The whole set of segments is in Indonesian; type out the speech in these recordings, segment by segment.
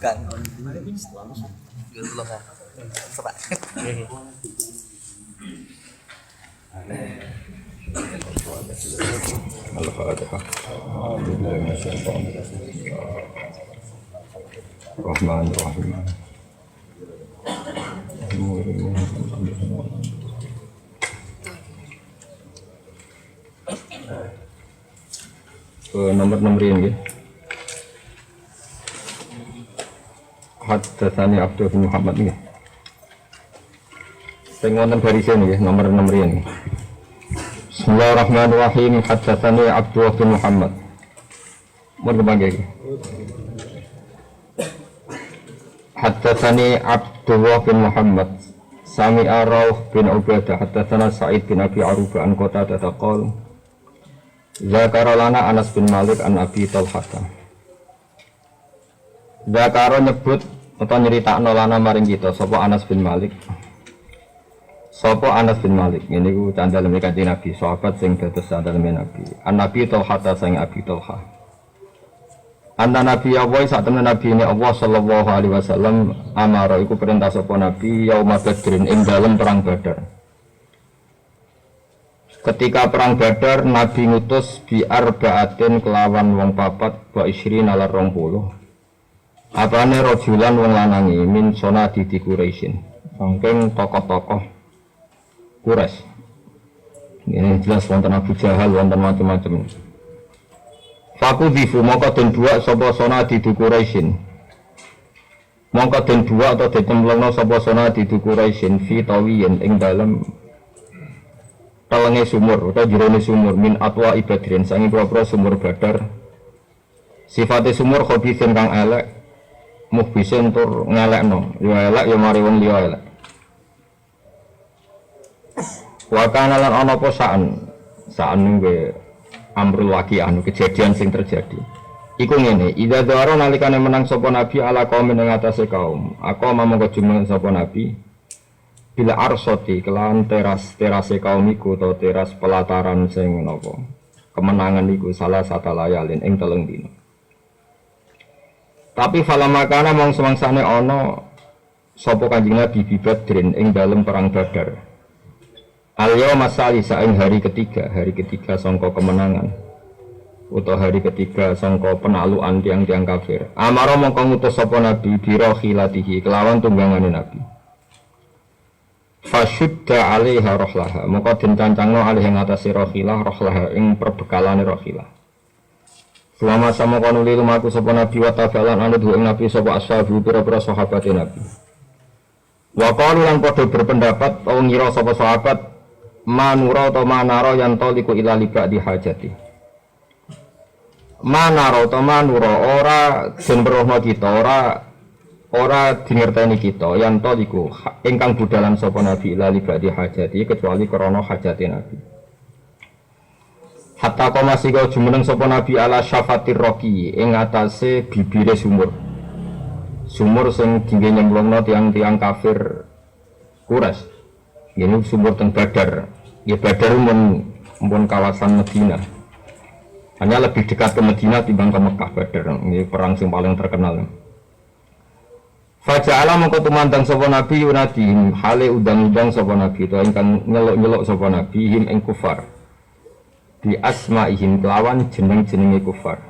Kan. Gitu loh kan. Serak. Al-Fatihah. Rahman-Rahim. Nomor 6 rian ya. Haddatsani Abdul Muhammad nggih. Sing wonten barisé nggih nomor 6 rian. Bismillahirrahmanirrahim. Haddatsani Abdul bin Muhammad. Mun kemangke iki. Haddatsani Abdullah bin Muhammad. Sami'a Rauh bin Ubadah. Haddatsana Sa'id bin Abi Arubah an Qatadah taqal. Zakara lana Anas bin Malik an Abi Talhah. Zakara nyebut atau nyeritakno lana maring kita sapa Anas bin Malik. Sapa Anas bin Malik ini ku candhaleme Kanjeng Nabi, sahabat sing dados candhaleme Nabi. An Nabi Talhah sing Abi Talhah. Anna Nabi Allah sak temen Nabi ini Allah sallallahu alaihi wasallam amara iku perintah sapa Nabi yauma Badrin ing dalem perang Badar. Ketika perang Badar Nabi ngutus bi arbaatin kelawan wong papat wa isrin ala 20. Apane rajulan wong lanangi min sonadi di Quraisyin. Saking tokoh-tokoh Quraisy. Ini jelas wonten Abu Jahal wonten macam-macam. Faku difu mongko den buak sapa sonadi di Quraisyin. Mongko den buak atau dicemplungno sapa sonadi di Quraisyin fi tawiyin ing dalem telenge sumur utawa jerone sumur min atwa ibadrin sangi propro sumur Badar. Sifate sumur khabithin kang elek muhbisin tur ngelekno ya elek ya mari wong liya elek. Wa kana lan ana apa saan ngge amrul waqi'an kejadian sing terjadi. Iku ngene, idza dawara nalikane menang sapa nabi ala kaum ing atase kaum. Aku mangko jumeneng sapa nabi bila arsoti kelan terase kaum iku atau teras pelataran sing napa kemenangan iku salah satu layalin ing telung dina. Tapi falamakana mong semangsane ana sapa Kanjeng Nabi Badrin ing dalem perang Badar. Al-yaum as-salisa ing hari ketiga sangka kemenangan utawa hari ketiga sangka penaklukan tiang-tiang kafir. Amara mongko ngutus sapa Nabi birakhilatihi kelawan tunggangane Nabi. Fasyudda 'alaiha rahlaha mongko den cancangno alih ing atase rahlaha ing perbekalane rahila. Selama sama konuli lumaku sapa Nabi wa tabalan anut ing Nabi sapa ashabu pira-pira sahabate Nabi. Wa qalu lan padha berpendapat au ngira sapa sahabat manura atau manaro yang toliku ila liba di hajati. Manaro atau manura ora den berohno kita ora dingerteni kita yang toliku ingkang budalan sapa Nabi ila liba di hajati kecuali krana hajati Nabi. Hatta komasi kau jumeneng sapa Nabi ala syafatir roki ing atase bibire sumur sing dingge nyemplungno tiang-tiang kafir Quraisy. Ini sumur teng Badar. Ya Badar mun kawasan Medina. Hanya lebih dekat ke Medina timbang ke Mekah Badar. Ini perang yang paling terkenal. Faja'ala mengko tumandang sapa Nabi yunadi hale udang-udang sapa Nabi to ingkang nyeluk-nyeluk sapa Nabi him ing kufar. Di asma'ihim kelawan jeneng-jenenge kufar.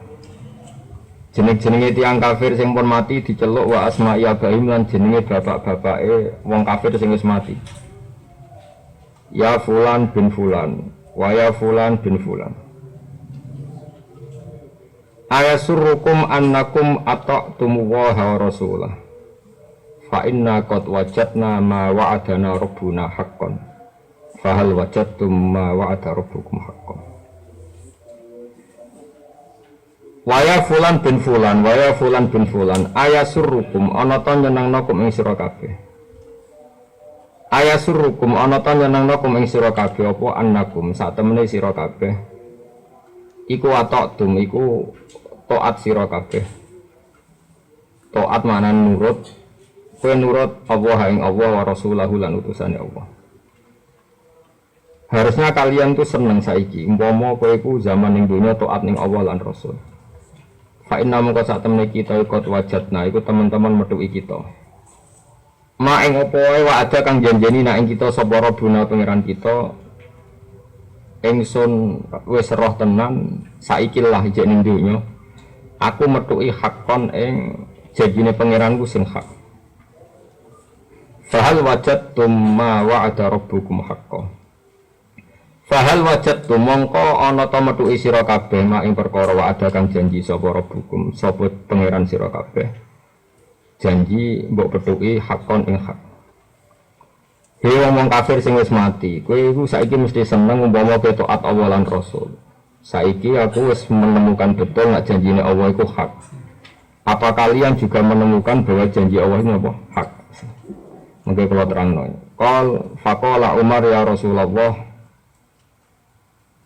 Jeneng-jenenge tiyang kafir sing pun mati diceluk wa asma'i abaihim lan jenenge bapak-bapake wong kafir sing wis mati. Ya fulan bin fulan wa ya fulan bin fulan. Ayasurrukum annakum ata'tumu wa rasulah fa inna qad wajadna ma wa'adana rabbuna haqqan fa hal wajadtum ma wa'ada rabbukum haqqan. Wa ya fulan bin fulan wa ya fulan bin fulan ayasurrukum ana ta nyenengno ing sira kabeh. Ayasurrukum ana ta nyenengno ing sira kabeh apa annakum sak temene sira kabeh iku ata'tum iku taat sira kabeh. Taat maknane nurut, kowe nurut Allah ing Allah wa rasulahu lan utusane Allah. Harusnya kalian tuh seneng saiki umpama kowe iku zaman ning dunya taat ning Allah lan Rasul. Fa inna mongko sak temne kita ikut wajatna iku teman-teman metuki kita. Ma ing apa wae ada kang janjeni nek ing kita sapa Rabbuna pangeran kita ingsun wis roh tenan saiki lah ijek ning donya. Aku metuki hakon ing janjine pangeranku sing hak. Fahal wajadtum ma wa'ada rabbukum haqqan. Fahal wajadtum mongko ana ta metuki sira kabeh mak ing perkara wa'ada kang janji sapa rabbukum sapa pangeran sira kabeh. Janji mbok petuki hakon ing hak. He wong kafir sing wis mati, kowe iku saiki mesti seneng umpama kowe taat Allah lan Rasul. Saiki aku wis menemukan betul nek janjine Allah iku hak. Apa kalian juga menemukan bahwa janji Allah itu apa? Hak. Mungkin kalau terangno. Qal faqala Umar ya Rasulullah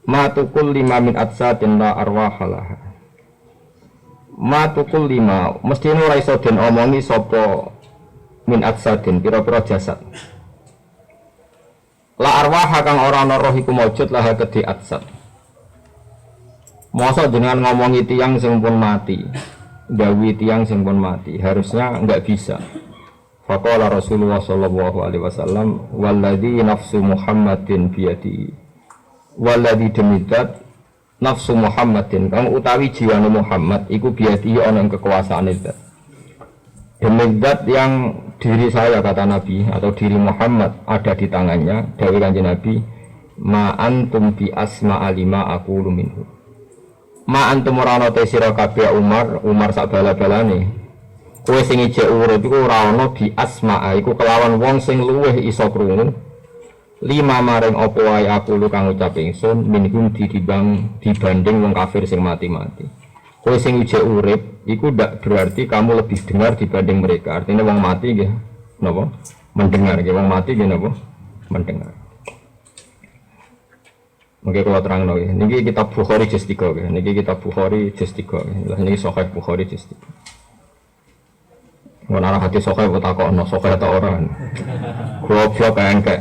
ma tukul lima min atsatin la arwahalaha. Ma tukul lima mesti ora iso den omongi sapa min atsatin pira-pira jasad. La arwaha kang ora ana roh iku maujud lah kedhi atsat. Masa dengan ngomongi tiang sing pun mati, dawi tiang sing pun mati, harusnya enggak bisa. Faqala Rasulullah sallallahu alaihi wasallam walladzi nafsu Muhammadin biyadi. Walladzi demidat nafsu Muhammadin kang utawi jiwane Muhammad iku biyadi ana ing kekuasaane zat. Demidat yang diri saya kata Nabi atau diri Muhammad ada di tangannya. Dawuh Kanjeng Nabi, ma antum bi asma alima aqulu minhu. Ma antum ora ana te sira kabeh Umar sak bala-balane. Kowe sing ijek urip iku ora ana bi asma iku kelawan wong sing luweh iso krungu. Lima maring apa wae aku lu kang ucap ingsun minhum dibanding wong kafir sing mati-mati. Kowe sing ijek urip iku ndak berarti kamu lebih dengar dibanding mereka. Artinya wong mati nggih napa? Mendengar nggih wong mati nggih napa? Mendengar. Mungkin kalau terang nggih. Niki kitab Bukhari juz 3 nggih. Niki kitab Bukhari juz 3 nggih. Lah niki Sahih Bukhari juz 3. Mun ana hati Sahih kok takokno Sahih ta ora. Goblok engke.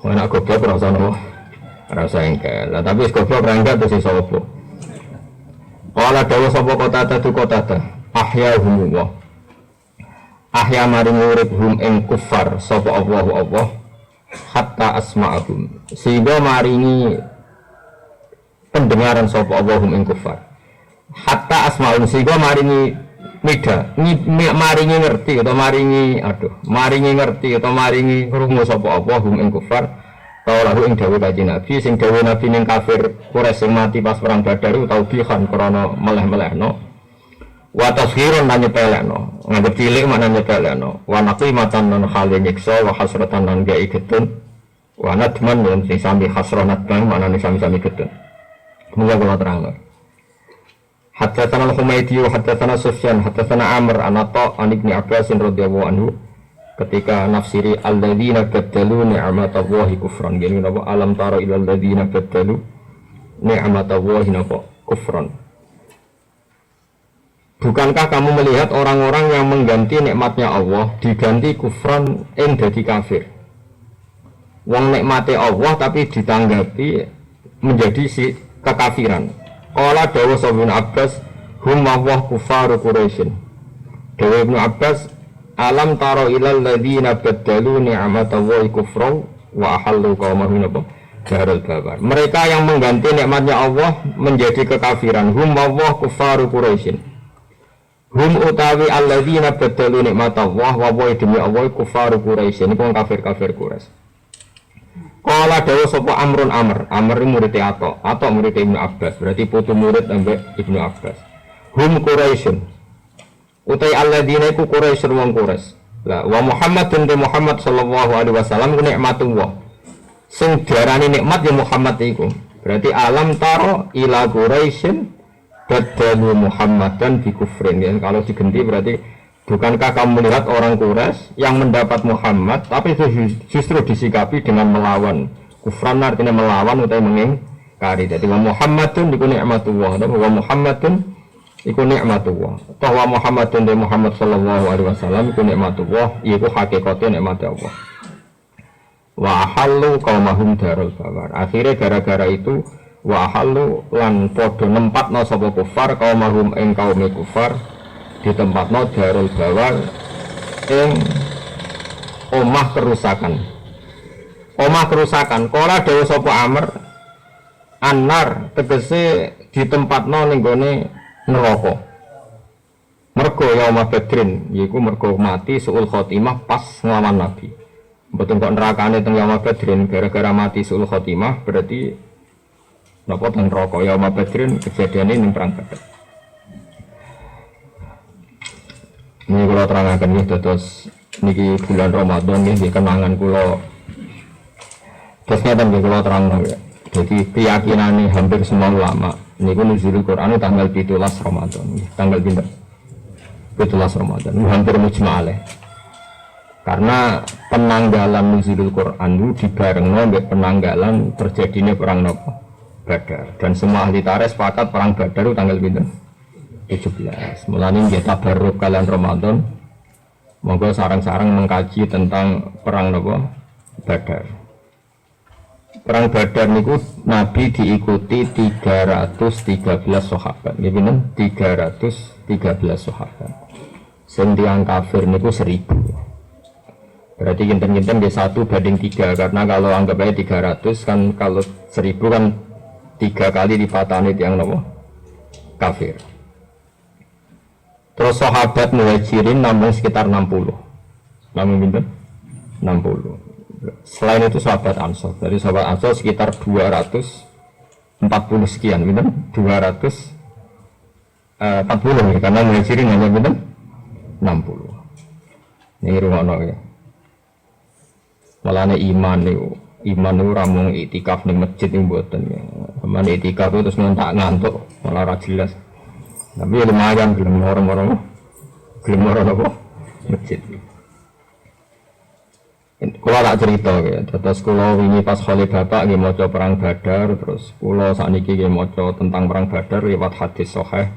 Ana goblok ora usah nopo. Rasa engke. Lah tapi wis goblok ra engke terus iso opo. Kala dawa sapa kota tatu kota ta. Ahya humullah. Ahya maring urip hum ing kufar sapa Allah hatta asma'ahum. Sehingga maringi pendengaran sapa Allahum ing kufar. Hatta asma'ahum sehingga maringi maringi ngerti atau maringi ngerti atau maringi krungu sapa Allahum ing kufar. Kaulahu ing dawuh Kanjeng Nabi sing dawuh Nabi ning kafir Quraisy sing mati pas perang Badar utawa bihan krana meleh-melehno wa tasghirun lan nyepelekno nganggep cilik makna nyepelekno wa naqimatan lan khale nyiksa wa hasratan lan gawe getun wa nadman lan sing sami hasronat bang maknane sami-sami getun mula kula terangno Haddatsana al-Humaydi wa haddatsana Sufyan haddatsana Amr an Atha an Ibnu Abbas radhiyallahu anhu ketika nafsiri alladzina baddalu ni'matallahi kufran gini napa alam tara ilal ladzina baddalu ni'matallahi napa kufran. Bukankah kamu melihat orang-orang yang mengganti nikmatnya Allah diganti kufran ing dadi kafir. Wong nikmate Allah tapi ditanggapi menjadi si kekafiran. Qala dawu Ibnu Abbas hum wa kufaru Quraisy. Dawu Ibnu Abbas alam taro ilal ladzina baddalu ni'matallahi kufran wa ahallu qaumahum darul bawar. Mereka yang mengganti nikmatnya Allah menjadi kekafiran. Hum wa kufaru Quraisy. Hum utawi alladzina baddalu nikmatallah wa wa demi Allah kufaru Quraisy. Ini kafir-kafir Quraisy. Qala dawu sapa Amrun Amr murid Atha murid Ibnu Abbas. Berarti putu murid ambek Ibnu Abbas. Hum Quraisy. Utai alladzina iku Quraisy wong Quraisy. Lah wa Muhammadun de Muhammad sallallahu alaihi wasallam ku nikmatullah. Sing diarani nikmat ya Muhammad iku. Berarti alam taro ila Quraisyin baddalu Muhammadan bi kufrin. Ya, kalau diganti berarti bukankah kamu melihat orang Quraisy yang mendapat Muhammad tapi justru disikapi dengan melawan. Kufran artinya melawan utawa mengingkari. Jadi wa Muhammadun iku nikmatullah. Wa Muhammadun iku nikmatullah. Wa Muhammadun de Muhammad sallallahu alaihi wasallam iku nikmatullah, iku hakikate nikmat Allah. Wa halu qaumahum darul bawar. Akhirnya gara-gara itu wa halu lan padha nempatno sapa kufar kaumahum ing kaume kufar ditempatno darul bawar ing omah kerusakan kala dawuh sapa Amr anar tegese ditempatno ning gone neraka mergo yauma badrin yaiku mergo mati suul khotimah pas nglawan nabi mboten kok nerakane teng yauma badrin gara-gara mati suul khotimah berarti napa teng neraka yauma badrin kejadiane ning perang Badar. Ini kula terangaken nggih dados niki bulan Ramadan nggih kenangan kula. Terus ngeten nggih kula terangno ya. Jadi keyakinane hampir semua ulama niku nuzulul Quran tanggal 17 Ramadan. Tanggal pinten? 17 Ramadan. Hampir mujma' alaih. Karena penanggalan nuzulul Quran itu dibarengno mbek penanggalan terjadinya perang napa? Badar. Dan semua ahli tarikh sepakat perang Badar itu tanggal pinten? 17. Mulane nggih tabarruk kalian Ramadan. Monggo sarang-sarang mengkaji tentang perang napa? Badar. Perang Badar niku Nabi diikuti 313 sahabat. Nggih pinten? 313 sahabat. Sing tiyang kafir niku 1000. Berarti kinten-kinten nggih 1 banding 3 karena kalau anggap aja 300 kan kalau 1000 kan 3 kali dipatani tiyang napa? Kafir. Terus sahabat muhajirin namun sekitar 60. Namun pinten? 60. Selain itu sahabat Ansor. Dari sahabat Ansor sekitar 240 sekian, pinten? 240 ya, karena muhajirin hanya pinten? 60. Ini rumono ya. Malane iman itu ramung itikaf ning masjid ning mboten ya. Samane itikaf itu terus ngantuk malah ra jelas. Tapi ya lumayan gelem orang-orang apa masjid. Kula tak cerita ya, terus kula wingi pas kholi bapak nggih maca perang Badar, terus kula sakniki nggih maca tentang perang Badar lewat hadis sahih.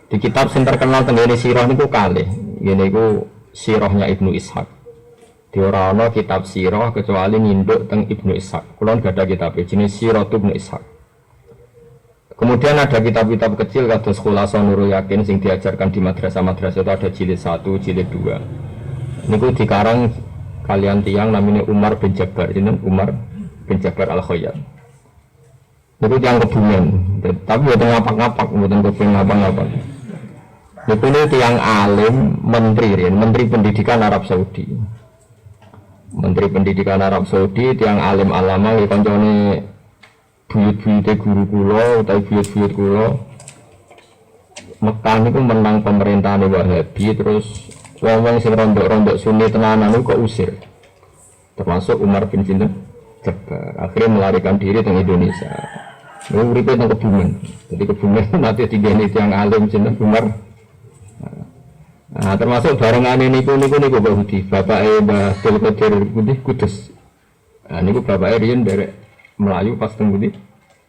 Di kitab sing terkenal tenggene sirah niku kalih. Ngene iku sirahnya Ibnu Ishaq. Di ora ana kitab sirah kecuali nginduk teng Ibnu Ishaq. Kula gak ada kitab jenis Sirah Ibnu Ishaq. Kemudian ada kitab-kitab kecil kados Khulasan Nurul Yakin sing diajarkan di madrasah-madrasah itu ada jilid 1, jilid 2. Niku dikarang kalian tiang namanya Umar bin Jabbar, jeneng Umar bin Jabbar Al-Khayyat. Niku tiang Kebumen, tapi mboten ngapak-ngapak, mboten kepen ngapak-ngapak. Niku tiang alim menteri pendidikan Arab Saudi. Menteri pendidikan Arab Saudi tiang alim alama iki kancane buyut-buyute guru kula utawa buyut-buyut kula Mekah niku menang pemerintahan Wahabi terus wong-wong sing rondok-rondok Sunni tenanan kok usir. Termasuk Umar bin Jabbar. Akhirnya melarikan diri ke Indonesia. Niku uripe teng Kebumen. Jadi Kebumen nanti digene tiyang alim jeneng Umar. Nah, termasuk barengane niku Pak Budi, bapake Mbah Abdul Qadir Kudus. Nah, niku bapake riyen derek Melayu pas teng Budi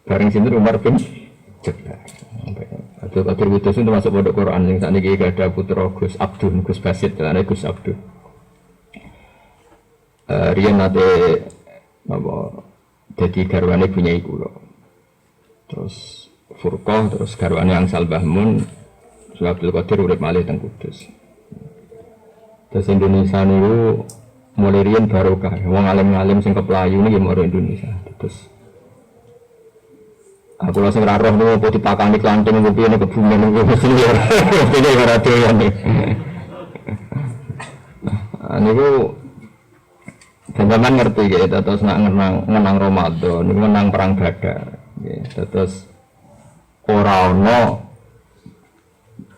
bareng sinten Umar bin Jabbar. Abdul Qadir Kudus itu termasuk pondok Quran sing sakniki ada putra Gus Abdul, Gus Basit, ana Gus Abdul. Riyen nate apa dadi garwane punyai kula. Terus Furqah, terus garwane Angsal Bahmun, Abdul Qadir urip malih teng Kudus. Terus Indonesia niku mulai riyen barokah. Wong alim-alim sing keplayu niki maro Indonesia. Terus aku langsung ra roh niku apa dipakani klanting niku piye niku Kebumen niku mesti ora. Piye ora doyan niku. Niku sampeyan ngerti ya, terus nak ngenang Ramadan, niku menang perang Badar. Nggih, terus ora ana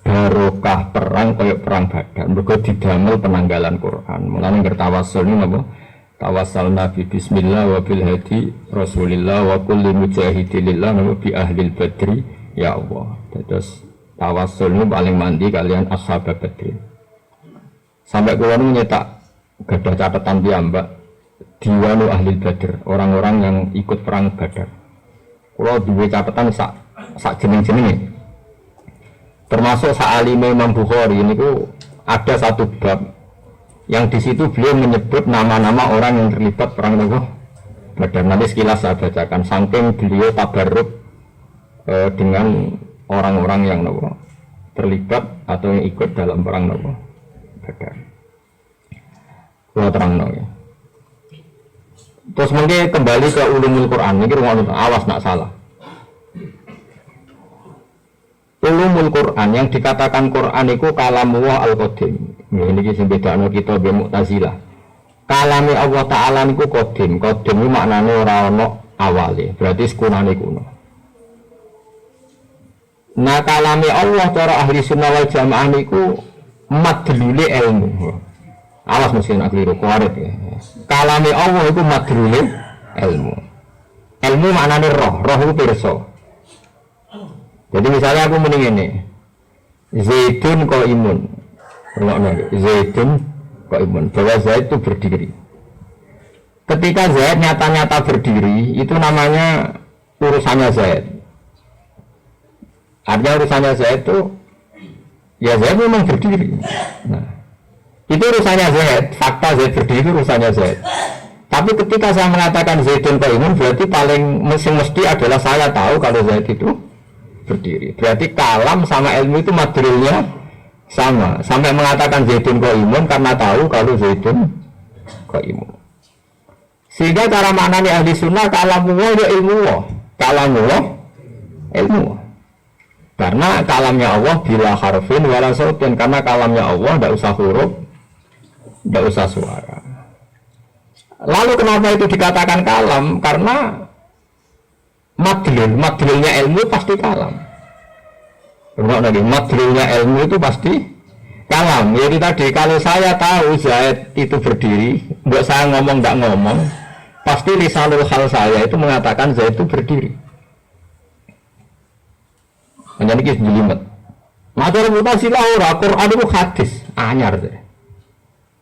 barokah perang kaya perang Badar. Mergo didamel penanggalan Quran. Mulane ngertawasul niku napa? Tawassal Nabi bismillah wa bil hadi Rasulillah wa kulli mujahidilillah wa bi ahlil badri ya Allah. Terus tawassul ini paling mandi kalian ashab badri. Sampai kula nyetak gadah catatan piyambak diwanu ahlil badr, orang-orang yang ikut perang Badar. Kula duwe catatan sak jeneng-jenenge. Termasuk sak alime Imam Bukhari niku ada satu bab yang di situ beliau menyebut nama-nama orang yang terlibat perang Badar. Nanti sekilas saya bacakan. Saking beliau tabarruk dengan orang-orang yang nopo terlibat atau yang ikut dalam perang nopo Badar. Kalau terang nopo. Terus mungkin kembali ke ulumul Quran. Ini awas nak salah. Ulumul Quran yang dikatakan Quran itu kalamullah al-qadim. Ini kisah bedanya kita be Mu'tazilah. Kalami Allah Ta'ala niku qadim. Qadim itu maknanya ora ono awale. Berarti sekunane kuno. Nah kalami Allah cara ahli sunnah wal jamaah niku madlule ilmu. Awas mesti nak keliru kuarit ya. Kalami Allah itu madlule ilmu. Ilmu maknanya roh. Roh itu pirsa. Jadi misalnya aku mending ini Zaidun kok imun. Zaidun kok imun. Bahwa Zaid itu berdiri. Ketika Zaid nyata-nyata berdiri, itu namanya urusannya Zaid. Artinya urusannya Zaid itu ya Zaid memang berdiri. Nah, itu urusannya Zaid. Fakta Zaid berdiri itu urusannya Zaid. Tapi ketika saya mengatakan Zaidun kok imun, berarti paling mesti adalah saya tahu kalau Zaid itu berdiri. Berarti kalam sama ilmu itu madrilnya sama. Sampai mengatakan Zaidun qaimun karena tahu kalau Zaidun qaimun. Sehingga cara maknanya ahli sunnah kalamullah ya ilmu. Kalamullah ilmu. Karena kalamnya Allah bila harfin wala sautin. Karena kalamnya Allah tidak usah huruf, tidak usah suara. Lalu kenapa itu dikatakan kalam? Karena madlilnya ilmu pasti kalam. Madlilnya ilmu itu pasti kalam. Jadi tadi kalau saya tahu Zaid itu berdiri, buat saya ngomong tidak ngomong, pasti lisanul hal saya itu mengatakan Zaid itu berdiri. Menjadi kisah jelimet. Matur Mu'tazilah ora Quran itu hadis anyar deh.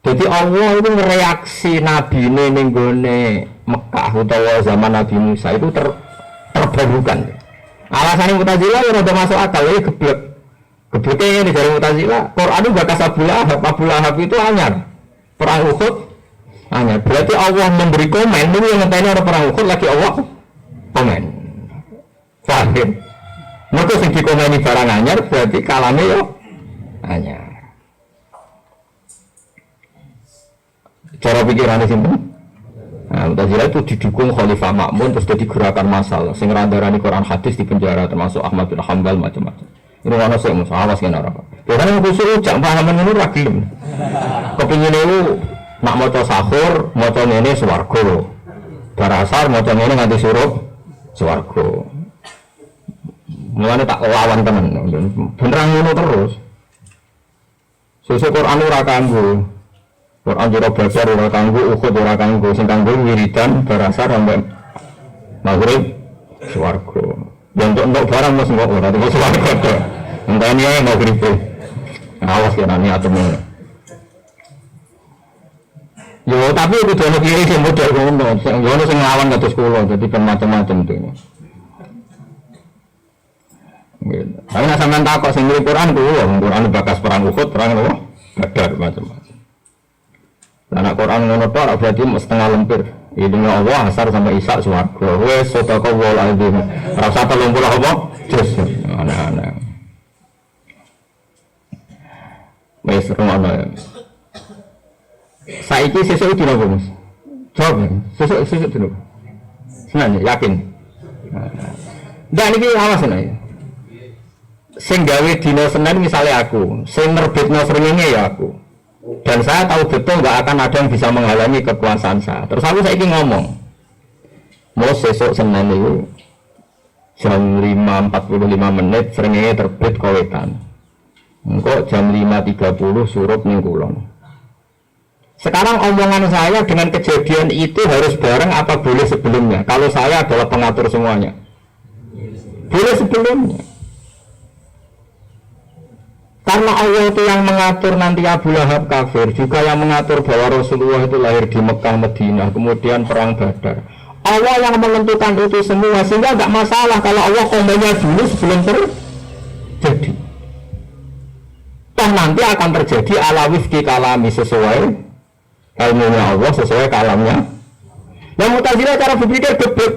Jadi Allah itu mereaksi Nabi ning gone Mekah utawa zaman Nabi Musa itu terbarukan. Alasannya Mu'tazilah ya udah masuk akal ya geblek. Gebleknya ini dari Mu'tazilah. Quran itu bakas Abu Lahab itu anyar. Perang Uhud anyar. Berarti Allah memberi komen. Ini yang ngenteni orang perang Uhud lagi Allah komen. Paham? Maka sing dikomeni barang anyar berarti kalamnya yo anyar. Cara pikirannya simpel. Nah, Mu'tazilah itu didukung Khalifah Ma'mun terus jadi gerakan massal. Sing ngandarani Quran hadis di penjara termasuk Ahmad bin Hanbal macam-macam. Ini ana sing awas kene ora. Biasane kusuk jak pahaman ngono ra gelem. Kepingin niku nak maca sahur, maca ngene swarga. Bar asar maca ngene nganti surup swarga. Mulane tak lawan temen. Beneran ngono terus. Sesuk Quran ora kanggo. Quran ora belajar ora kanggo, Uhud ora kanggo, sing kanggo wiridan barasar sampai maghrib swarga. Ya untuk barang mesti kok ora terus swarga. Entane ae maghrib. Awas ya nani atemu. Yo tapi itu dono kiri sing model ngono, sing ngono sing nglawan kados kula, dadi macam-macam itu. Gitu. Tapi nek sampean takok sing ngrip Quran kuwi, Quran bakas perang Uhud, perang apa? Badar macam-macam. Anak Quran ngono tok berarti setengah lempir. Ini Allah asar sampai Isa swarga. Wes sadaqallahu alazim. Rasa 30 apa? Jus. Anak-anak. Wes rumono. Saiki sesuk dina apa, Mas? Jawab. Sesuk dina. Senang yakin. Ndak niki awas nek. Sing gawe dina Senin misalnya aku, sing nerbitno srengenge ya aku. Dan saya tahu betul nggak akan ada yang bisa menghalangi kekuasaan saya. Terus aku saiki ngomong, mau besok Senin itu jam 5.45 menit srengenge terbit kawetan. Engko jam 5.30 surup ning kulon. Sekarang omongan saya dengan kejadian itu harus bareng apa boleh sebelumnya? Kalau saya adalah pengatur semuanya, boleh sebelumnya. Karena Allah itu yang mengatur nanti Abu Lahab kafir, juga yang mengatur bahwa Rasulullah itu lahir di Mekah, Madinah, kemudian perang Badar. Allah yang menentukan itu semua, sehingga tidak masalah kalau Allah komennya dulu sebelum terjadi. Toh nanti akan terjadi ala wifki kalami sesuai ilmunya Allah, sesuai kalamnya Yang Mu'tazilah cara berpikir geblek.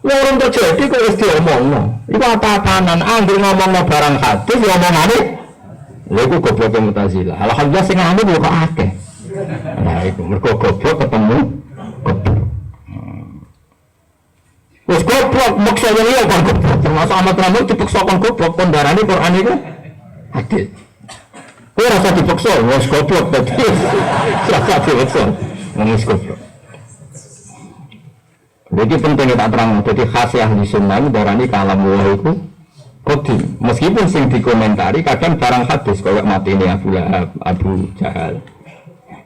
Orang terjadi kok wis diomongno. Iku apa-apaanan anggere ngomongno barang hadis ya omongane. Lha iku goblok Mu'tazilah. Alhamdulillah sing anu kok akeh. Nah iku mergo goblok ketemu goblok. Wis goblok maksa liya kan goblok. Termasuk Ahmad Ramli dipaksa kon goblok kon darani Quran iku hadis. Kowe rasa dipaksa wis goblok dadi. Rasa dipaksa. Wis goblok. Jadi penting kita terang, jadi khas ahli sunnah darani kalam Allah itu kodim. Meskipun sing dikomentari kadang barang hadis kayak mati ini Abu Lahab, Abu Jahal.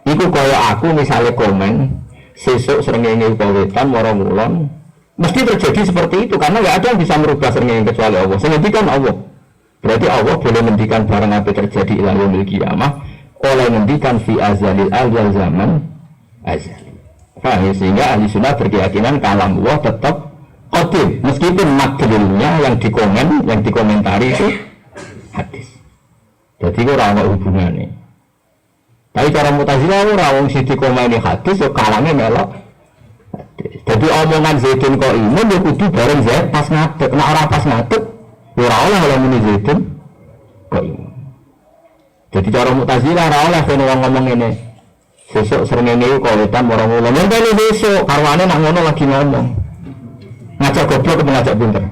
Iku kayak aku misalnya komen, sesuk srengenge kawetan moro-mulon, mesti terjadi seperti itu karena nggak ada yang bisa merubah srengenge kecuali Allah. Sengendikan Allah. Berarti Allah boleh menghentikan barang apa terjadi ila yaumil qiyamah oleh menghentikan fi azalil awal zaman azal. Faham, sehingga ahli sunnah berkeyakinan kalam Allah tetap qadim meskipun madlulnya yang dikomen, yang dikomentari itu hadis. Jadi itu rawa hubungannya. Tapi cara Mu'tazilah rawang si dikomeni hadis so kalamnya melok hadis. Jadi omongan Zaidun kok imun ya kudu bareng Zaid pas ngadeg. Nah orang pas ngadeg ya rawlah kalau muni Zaidun kok imun. Jadi cara Mu'tazilah rawlah kalau orang ngomong ini sesuk srengenge kawetan moro-moro. Mendele besok karwane nak ngono lagi ngomong. Ngajak goblok apa ngajak pinter?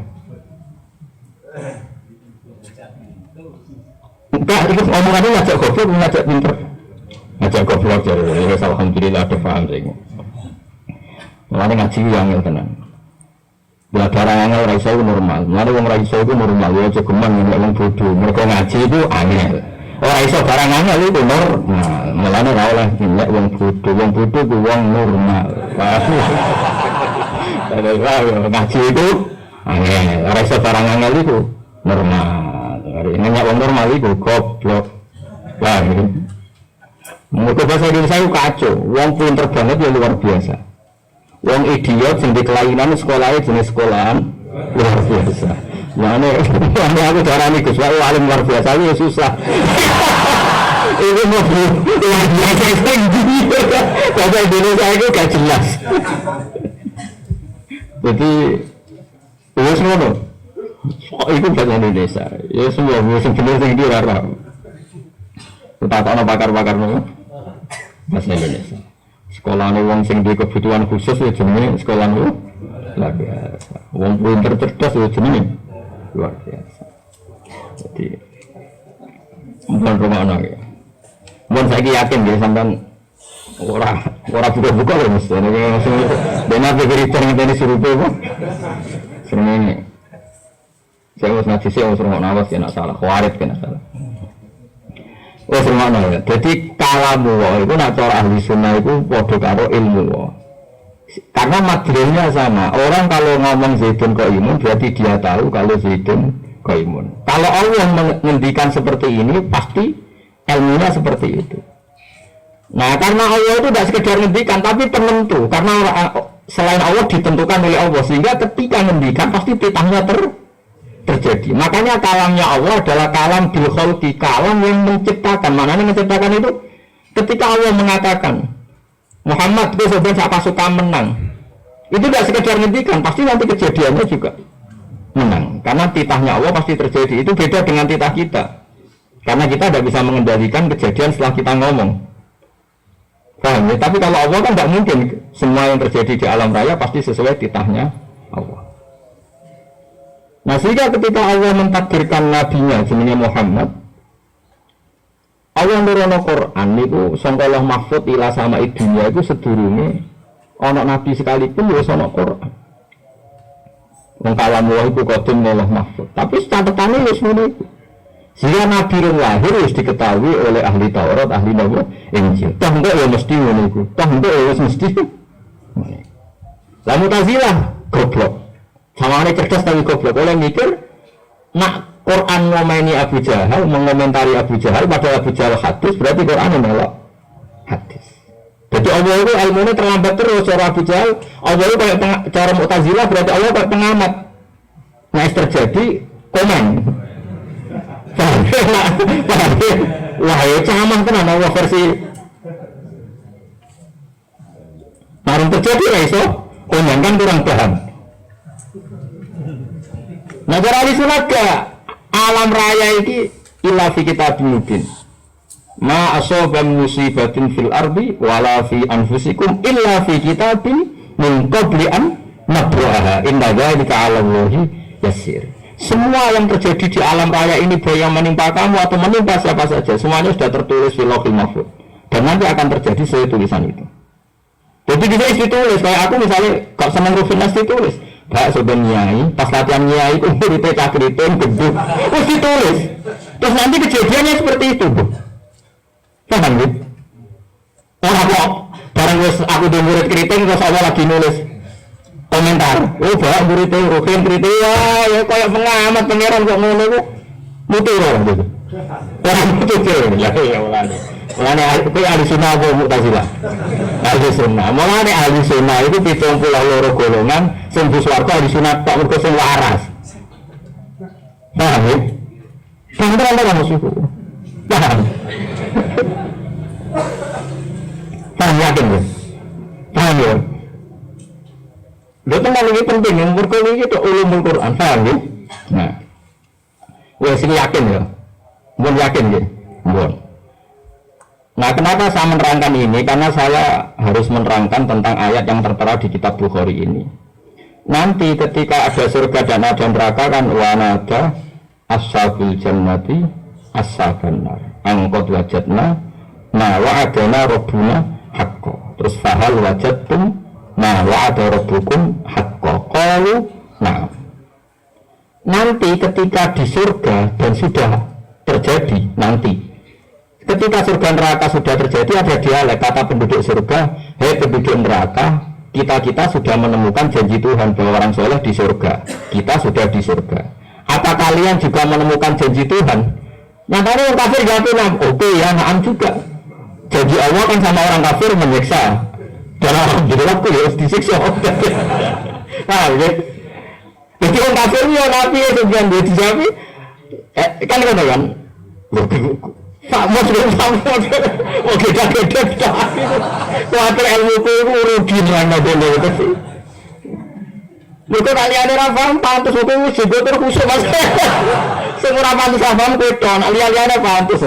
Enggak, itu omongannya ngajak goblok apa ngajak pinter? Ngajak goblok jadi ya alhamdulillah ada paham sing. Mulane ngaji yang tenan. Bila barang angel ora iso normal. Mulane wong ora iso iku normal ya aja geman nek wong bodho. Mergo ngaji itu angel. Ora iso barang angel itu normal. Mulane ora oleh nek wong bodho ku wong normal. Ngaji itu angel. Ora iso barang angel itu normal. Nek wong normal itu goblok. Wah, mergo bahasa Indonesia itu kacau. Wong pinter banget ya luar biasa. Wong idiot sing dikelainan sekolahnya jenis sekolahan luar biasa. Mana aku darani Gus wae alim luar biasa itu susah. Ini mobil luar biasa tinggi. Bahasa Indonesia itu gak jelas. Jadi wis ngono. Itu bahasa Indonesia. Ya semua sing bener sing dirara. Takokno pakar-pakar ngono. Bahasa Indonesia. Sekolah ini wong sing di kebutuhan khusus ya jenenge sekolah itu luar biasa. Wong pinter cerdas ya jenenge luar biasa. Jadi bukan rumah anak ya. Mohon saya yakin dia sampai orang buka-buka loh mesti. Ini langsung dan apa berita yang tadi suruh apa? Sering ini. Saya harus ngaji sih harus rumah nawas ya nak salah. Khawarit kena salah. Oh semuanya ya. Jadi kalamu itu nak cara ahli sunnah itu podo karo ilmu. Karena materialnya sama. Orang kalau ngomong Zaidun kok imun berarti dia tahu kalau Zaidun kok imun. Kalau Allah menghentikan seperti ini pasti ilmunya seperti itu. Nah karena Allah itu tidak sekedar menghentikan tapi penentu. Karena selain Allah ditentukan oleh Allah sehingga ketika menghentikan pasti titahnya terjadi. Makanya kalamnya Allah adalah kalam bil khalqi, kalam yang menciptakan. Maknanya menciptakan itu ketika Allah mengatakan Muhammad itu sebenarnya sak pasukan menang. Itu tidak sekedar menghentikan, pasti nanti kejadiannya juga menang. Karena titahnya Allah pasti terjadi. Itu beda dengan titah kita. Karena kita tidak bisa mengendalikan kejadian setelah kita ngomong. Paham ya? Tapi kalau Allah kan tidak mungkin semua yang terjadi di alam raya pasti sesuai titahnya Allah. Nah sehingga ketika Allah mentakdirkan nabinya jenenge Muhammad, Allah nurono Quran itu sangkalah mahfud ila sama dunia itu sedurunge ana nabi sekalipun ya ana Quran. Wong kalam Allah itu qadim Allah mahfud. Tapi catatane wis ngono iku. Sehingga nabi lahir wis diketahui oleh ahli Taurat, ahli Injil. Toh enggak ya mesti ngono iku. Toh enggak ya wis mesti. Lah Mu'tazilah goblok. Sama cerdas tapi goblok. Oleh mikir nak Quran ngomeni Abu Jahal, mengomentari Abu Jahal, padahal Abu Jahal hadis, berarti Quran menolak hadis. Jadi Allah itu ilmunya terlambat terus cara Abu Jahal. Allah itu kayak cara Mu'tazilah berarti Allah kayak pengamat. Nah terjadi komen. Wah ya camah tenan Allah versi. Barang terjadi iso Konyangan kurang paham. Nah cara ahli sunat gak alam raya ini illa fi kitabim mubin. Ma asaba musibatin fil ardi wala fi anfusikum illa fi kitabim min qabli an nabraha inna dzalika 'ala Allahi yasir. Semua yang terjadi di alam raya ini baik yang menimpa kamu atau menimpa siapa saja semuanya sudah tertulis di Lauhul Mahfuz dan nanti akan terjadi sesuai tulisan itu. Jadi bisa ditulis kayak aku misalnya kalau senang Rufinas ditulis gak sebenarnya nyai pas latihan nyai itu muridnya cakritin gedung terus ditulis terus nanti kejadiannya seperti itu bu. Paham gitu? Orang kok barang aku di murid keriting terus aku lagi nulis komentar oh bapak muridnya Rufin keriting ya kayak pengamat pengeran kok ngono kok mutir orang gitu orang mutir ya mulane ahli sunnah apa mu'tazilah ahli sunnah mulane ahli sunnah itu 72 golongan sing bus warga ahli sunnah tak mergo sing waras paham ya? Paham musuhku paham paham yakin ya? Paham ya? Itu teman ini penting yang berkulit itu ulumul Quran paham ya? Nah wes ini yakin ya? Mohon yakin ya? Mohon. Nah kenapa saya menerangkan ini? Karena saya harus menerangkan tentang ayat yang tertera di kitab Bukhari ini. Nanti ketika ada surga dan ada neraka kan wanada ashabul jannati ashaban nar angkot wajadna ma wa'adana rabbuna haqqo terus fahal wajadtum ma wa'ada rabbukum haqqo qalu nah nanti ketika di surga dan sudah terjadi nanti ketika surga neraka sudah terjadi ada dialek kata penduduk surga hei penduduk neraka kita sudah menemukan janji Tuhan bahwa orang soleh di surga kita sudah di surga apa kalian juga menemukan janji Tuhan nyatanya orang kafir gak bilang oke ya naam juga janji Allah kan sama orang kafir menyiksa dan alhamdulillah aku ya harus disiksa nah ya jadi orang kafir ya nabi ya sebenarnya dia dijamin kan kan sama oke gede kuatir ilmu ku rugi nana dulu itu sih bukan kalian ada paham pantas hukum juga terkhusus mas semua pantas paham kuiton alih-alihnya pantas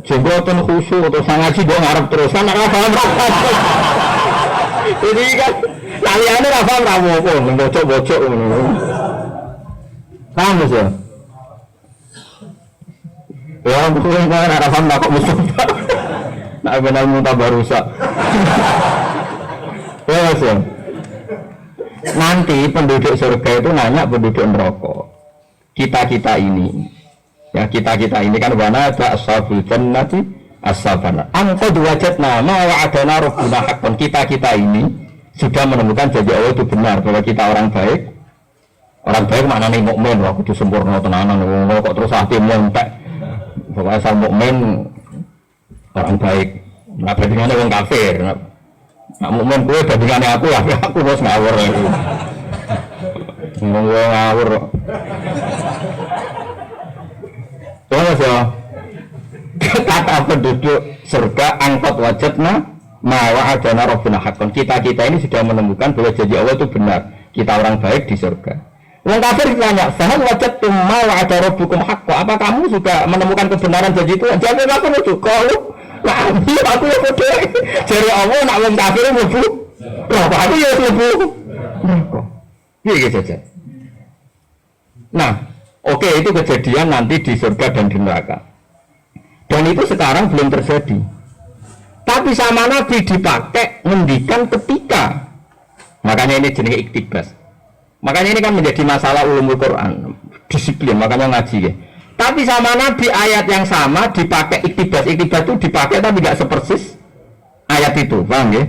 jenggotan khusyuk atau sangat sih gue ngarep terus kan nggak paham jadi kan kaliannya nggak paham ramu pun bocok-bocok paham ya ya mungkin kan nggak paham nggak kok Mustafa nggak benar muntah barusak ya nanti penduduk surga itu nanya penduduk neraka kita ini ya kita ini kan wana ada ashabul jannati ashabana angkot wajadna ma wa'adana rabbuna haqqan kita ini sudah menemukan janji Allah itu benar bahwa kita orang baik maknanya mukmin kok kudu sempurna tenanan kok terus hati montek pokoknya asal mukmin orang baik nah bandingannya orang kafir nah mukmin gue bandingannya aku harus ngawur ngawur terus ya kata penduduk surga angkot wajadna ma wa'adana rabbuna haqqan kita ini sudah menemukan bahwa janji Allah itu benar kita orang baik di surga orang kafir ditanya fahal wajadtum ma wa'ada rabbukum haqqan apa kamu sudah menemukan kebenaran janji itu jawab aku itu kalau nah aku ya bodoh jadi Allah nak orang kafir mlebu aku ya mlebu iya saja nah oke, itu kejadian nanti di surga dan di neraka. Dan itu sekarang belum terjadi. Tapi sama Nabi dipakai ngendikan ketika. Makanya ini jenis iktibas. Makanya ini kan menjadi masalah ulumul Quran. Disiplin, makanya ngaji ya. Tapi sama Nabi ayat yang sama dipakai iktibas. Iktibas itu dipakai tapi tidak sepersis ayat itu. Paham ya?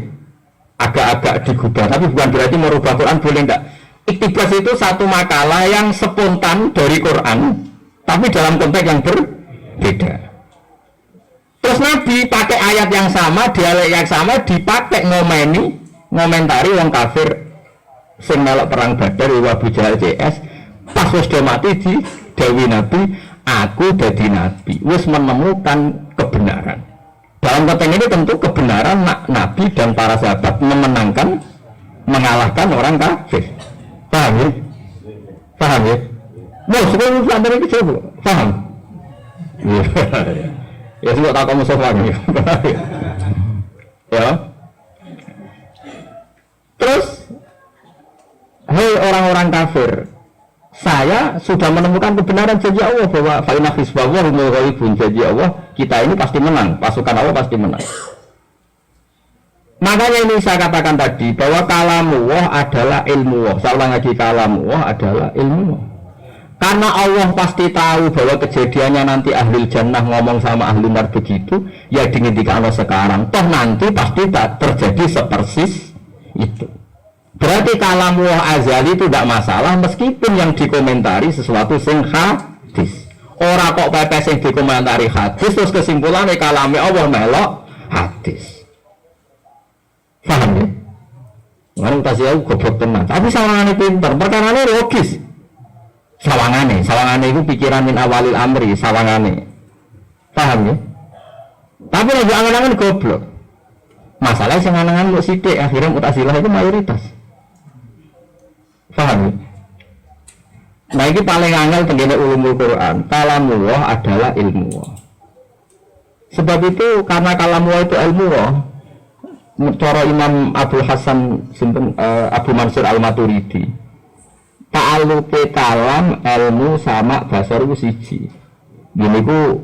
Agak-agak digubah. Tapi bukan berarti merubah Quran, boleh enggak? Iktibas itu satu makalah yang spontan dari Quran tapi dalam konteks yang berbeda. Terus Nabi pakai ayat yang sama, dialek yang sama dipakai ngomentari wong kafir sing melok perang Badar wa Abu Jahal CS pas wis do mati di dewi Nabi aku dadi nabi wis menemukan kebenaran Dalam konteks ini tentu kebenaran Nabi dan para sahabat memenangkan, mengalahkan orang kafir. Paham ya? Paham ya? Mau sebelum sampai ini coba, paham? Ya sudah tak kamu sopan ya. Ya. Terus, hei orang-orang kafir, saya sudah menemukan kebenaran janji Allah bahwa fa'inna hisbahwa humul ghalibun, janji Allah kita ini pasti menang, pasukan Allah pasti menang. Makanya ini saya katakan tadi bahwa kalamullah adalah ilmu Allah. Saya ulang lagi, kalamullah adalah ilmu Allah. Karena Allah pasti tahu bahwa kejadiannya nanti ahli jannah ngomong sama ahli nar begitu, ya dihentikan Allah sekarang. Toh nanti pasti tak terjadi sepersis itu. Berarti kalamullah azali itu tidak masalah meskipun yang dikomentari sesuatu sing hadis. Ora kok pepes yang dikomentari hadis terus kesimpulannya kalame Allah melok hadis. Paham ya? Ngarang tasih aku goblok tenan. Tapi sawangane pinter, perkarane logis. Sawangane itu pikiran min awalil amri, sawangane. Paham ya? Tapi lagi angan-angan goblok. Masalahnya sing angan-angan lu sithik, akhirnya Mu'tazilah itu mayoritas. Paham ya? Nah ini paling angel tenggene ulumul Quran. Kalamullah adalah ilmu. Sebab itu karena kalamullah itu ilmu, cara Imam Abu Hasan Abu Mansur Al-Maturidi, ta'alluqe kalam ilmu sama basar ku siji. Gini ku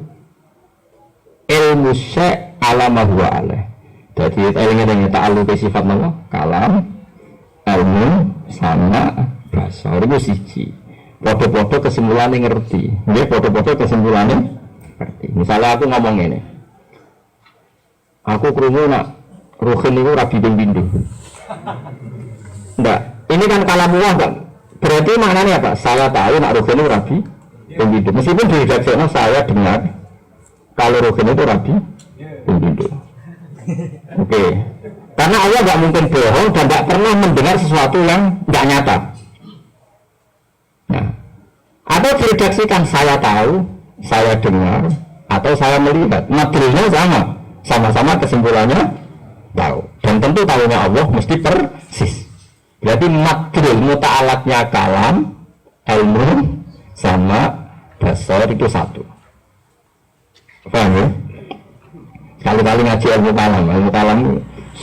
ilmu syek ala ma huwa alaih. Jadi eling-eling ta'alluqe sifat nama kalam ilmu sama basar ku siji. Foto-foto kesimpulannya ngerti. Dia foto-foto kesimpulannya ngerti. Misalnya aku ngomong ini, aku krungu nak Ruhin itu rabi pindho. Enggak, ini kan kalamullah kan. Berarti maknanya apa? Saya tahu nak Ruhin itu rabi pindho. Meskipun di redaksinya saya dengar kalau Ruhin itu rabi pindho. Oke. Karena Allah nggak mungkin bohong dan nggak pernah mendengar sesuatu yang nggak nyata. Nah, atau diredaksikan saya tahu, saya dengar, atau saya melihat. Materinya sama-sama kesimpulannya tahu, dan tentu tahunya Allah mesti persis. Berarti madril muta'alatnya kalam, ilmu sama basar itu satu. Paham ya? Kali-kali ngaji ilmu kalam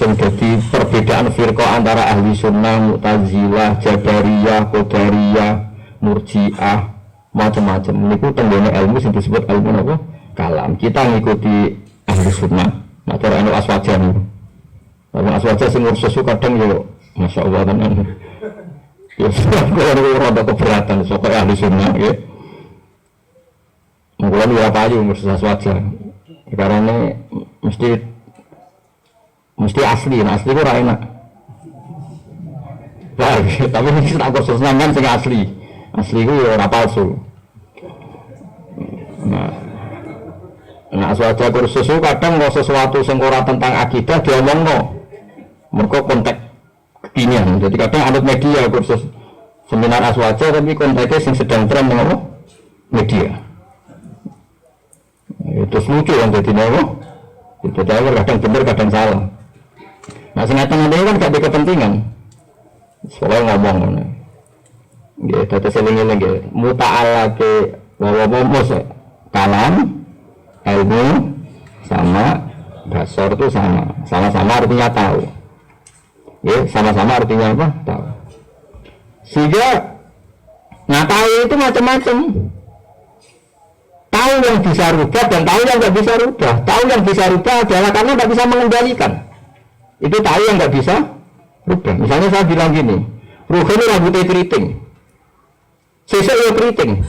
yang jadi perbedaan firqah antara ahli sunnah, mu'tazilah, jabariyah, qadariyah, murji'ah, macam-macam. Ini ku tenggene ilmu yang disebut ilmu apa? Kalam. Kita ngikuti ahli sunnah, macam anu aswajan itu. Karena aswaja sing ngurus kadang yo Masya Allah tenan. Ya kalau rada keberatan sokoke ahli sunnah ya. Mungkin ya payu ngurus aswaja. Karena mesti asli, nah asli ku ora enak. Tapi ini tak khusus kan sing asli. Asli ku ya ora palsu. Nah aswaja kursus kadang mau sesuatu sing ora tentang akidah diomongno. Mereka kontak kekinian, jadi kadang anut media kursus seminar aswaja tapi kontaknya yang sedang tren dengan media. Itu lucu yang jadi apa? Itu kadang benar kadang salah. Nah sengaja ini kan gak ada kepentingan. Soalnya ngomong, gitu. Terus seling-seling gitu. Muta'ala ke wawamus kalam, ilmu sama basar itu sama-sama artinya tahu. Ya, sama-sama artinya apa? Tahu. Sehingga tahu itu macam-macam. Tahu yang bisa rubah dan tahu yang nggak bisa rubah. Tahu yang bisa rubah adalah karena nggak bisa mengendalikan. Itu tahu yang nggak bisa rubah. Misalnya saya bilang gini, Ruhin ini rambutnya keriting. Sesuk ya keriting.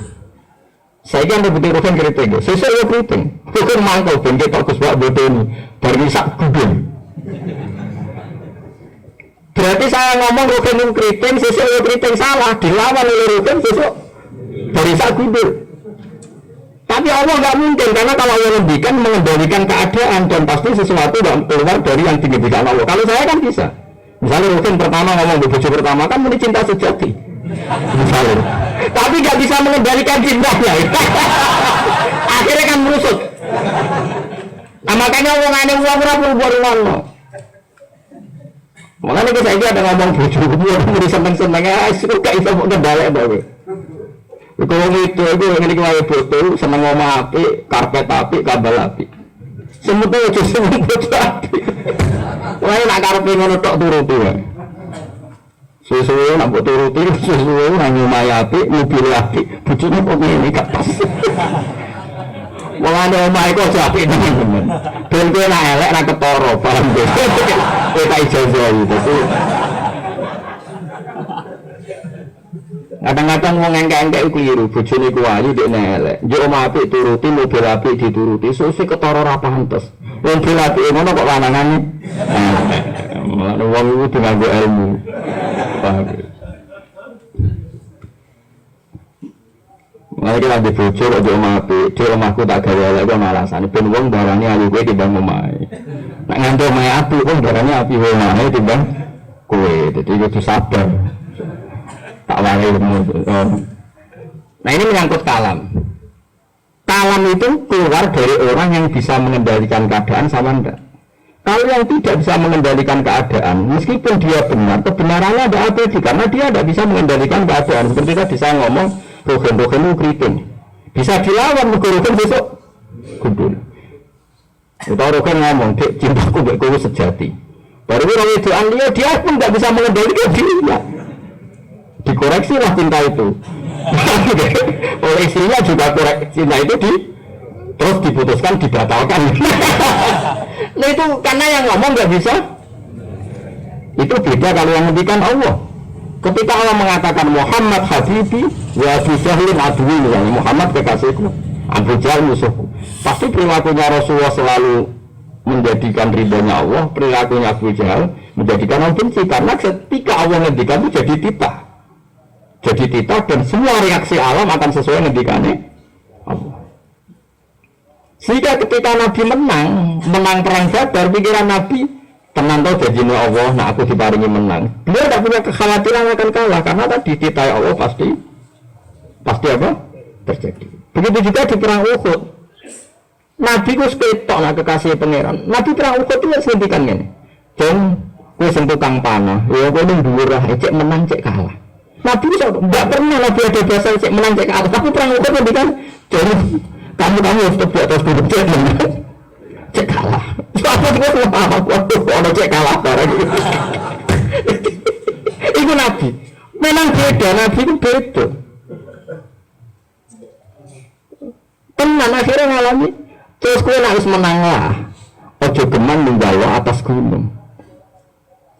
Saya kan rambutnya Ruhin keriting. Sesuk ya keriting. Ruhin mangkal bentuk bagus buat bodoh ini. Baru sak gudul. Berarti saya ngomong Rukin itu keriting, sesuk itu keriting salah, dilawan oleh Rukin sesuk dari sak gudul. Tapi Allah nggak mungkin, karena kalau Allah mengendalikan keadaan dan pasti sesuatu yang keluar dari yang diinginkan Allah. Kalau saya kan bisa. Misalnya Rukin pertama ngomong bojo pertama kan muni cinta sejati. Misalnya. Tapi nggak bisa mengendalikan cintanya. Akhirnya kan merusut. Makanya omongane wong ora perlu. Makanya kita ini ada ngomong bojoku, ngomong seneng-seneng suka gak iso kok kendalek to kowe. Kalau itu ngene iki wae foto seneng ngomong apik, karpet apik, kabel apik. Semut aja semut apik. Wae nak karepe ngono tok turuti wae. Suwe-suwe nak mbok turuti, suwe-suwe nang omahe apik, mobil apik, bojone kok ngene gak pas. Wong ana omahe kok apik temen-temen. Ben kowe nak elek ra ketara, paham ya. Kowe tak ijazah itu. Kadang-kadang wong engke-engke keliru, bojone ku ayu dekne elek. Yo omah apik turuti, mobil apik dituruti, sesuk ketara ra pantes. Wong apik ngono kok lanangane. Mulane wong iku nganggo ilmu. Paham. Mulai kita di bojo kok yo omah apik, di omahku tak gawe elek kok alasane ben wong darane ayu kowe timbang omahe. Nek nganti omahe apik kok darane apik omahe timbang kowe. Dadi kudu sabar. Tak warai Nah ini menyangkut kalam. Kalam itu keluar dari orang yang bisa mengendalikan keadaan sama enggak. Kalau yang tidak bisa mengendalikan keadaan, meskipun dia benar, kebenarannya ada abadi karena dia tidak bisa mengendalikan keadaan. Seperti tadi saya ngomong, rogen-rogen itu keriting. Bisa dilawan, rogen besok gundul. Atau rogen ngomong, dek cintaku mbak kowe sejati. Baru itu dia pun tidak bisa mengendalikan dirinya. Dikoreksi lah cinta itu. Oleh istrinya juga cinta itu terus diputuskan, dibatalkan. Nah itu karena yang ngomong nggak bisa. Itu beda kalau yang ngendikan Allah. Ketika Allah mengatakan Muhammad Habibi wa Abu Jahlin aduwi, Muhammad kekasihku, Abu Jahal musuhku. Pasti perilakunya Rasulullah selalu menjadikan ridhonya Allah, perilakunya Abu Jahal menjadikan Allah benci. Karena ketika Allah ngendikan itu jadi titah dan semua reaksi alam akan sesuai ngendikannya Allah. Sehingga ketika Nabi menang perang Badar, pikiran Nabi tenang tau janjinya Allah, nah aku diparingi menang. Beliau tidak punya kekhawatiran akan kalah karena tadi titah Allah pasti apa? Terjadi. Begitu juga di perang Uhud. Nabi ku seketok lah kekasih pangeran. Nabi perang Uhud itu ngendikan ngene. Jeng, kowe sing tukang panah, ya kowe ning dhuwur cek menang cek kalah. Nabi tidak pernah Nabi ada bahasa cek menang cek kalah, tapi perang Uhud ngendikan jadi kamu harus tetap terus duduk cek kalah. Apa itu apa waktu ada cek kalah barang itu Nabi. Memang beda, Nabi itu beda. Tenan akhirnya ngalami terus kowe harus menang lah. Ojo geman ninggal atas gunung.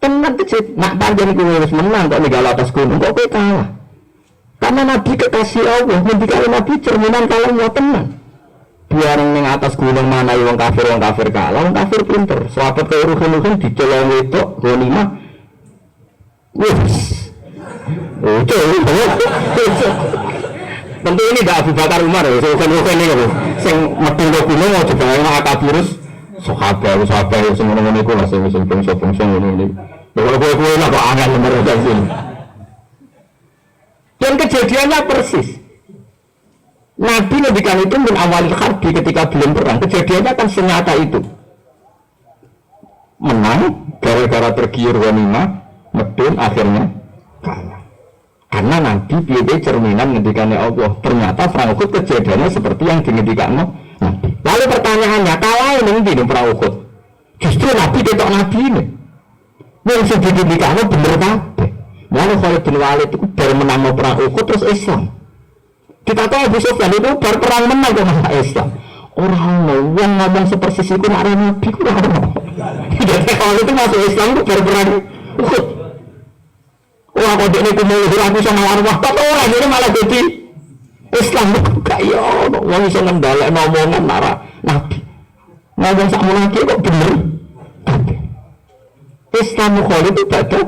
Tenan kecil, nak panjang kowe harus menang kok ninggal atas gunung kok kowe kalah. Karena Nabi kekasih Allah, ngendikane Nabi cerminan kalahnya tenan. Biar ning atas gunung mana wong kafir kalah, wong kafir pinter. Sahabat kaya ruhin dicolong wedok ghanimah. Wes. Ojo. Tentu ini tidak Abu Bakar Umar ya, ruhin ini lho. Sing metu ke gunung aja gawe akabirus sahabat sing ngono-ngono iku lah sing bangsa-bangsa ngene. Kalau kowe lah kok angel nomor sini. Dan kejadiannya persis. Nabi ngendikan itu min awal harbi ketika belum perang. Kejadiannya kan senyata itu. Menang gara-gara tergiur ghanimah, medun akhirnya kalah. Karena Nabi piye cerminan ngendikannya Allah. Ternyata perang Uhud kejadiannya seperti yang dingendikannya Nabi. Lalu pertanyaannya, kalah ini di perang Uhud. Justru Nabi ketok Nabi ini. Yang sudah dingendikannya bener kabeh. Lalu Khalid bin Walid itu baru menang perang Uhud terus Islam. Kita tahu Abu Sufyan itu baru perang menang ke masa Islam. Orang yang ngomong sepersis itu nak Nabi itu orang. Jadi kalau itu masuk Islam itu baru perang Uhud. Wah kode ini kumulur aku sama arwah. Tapi orang ini malah jadi Islam itu kaya orang bisa ngendalek ngomongan marah Nabi. Ngomong sama lagi kok bener. Islam Khalid itu batal.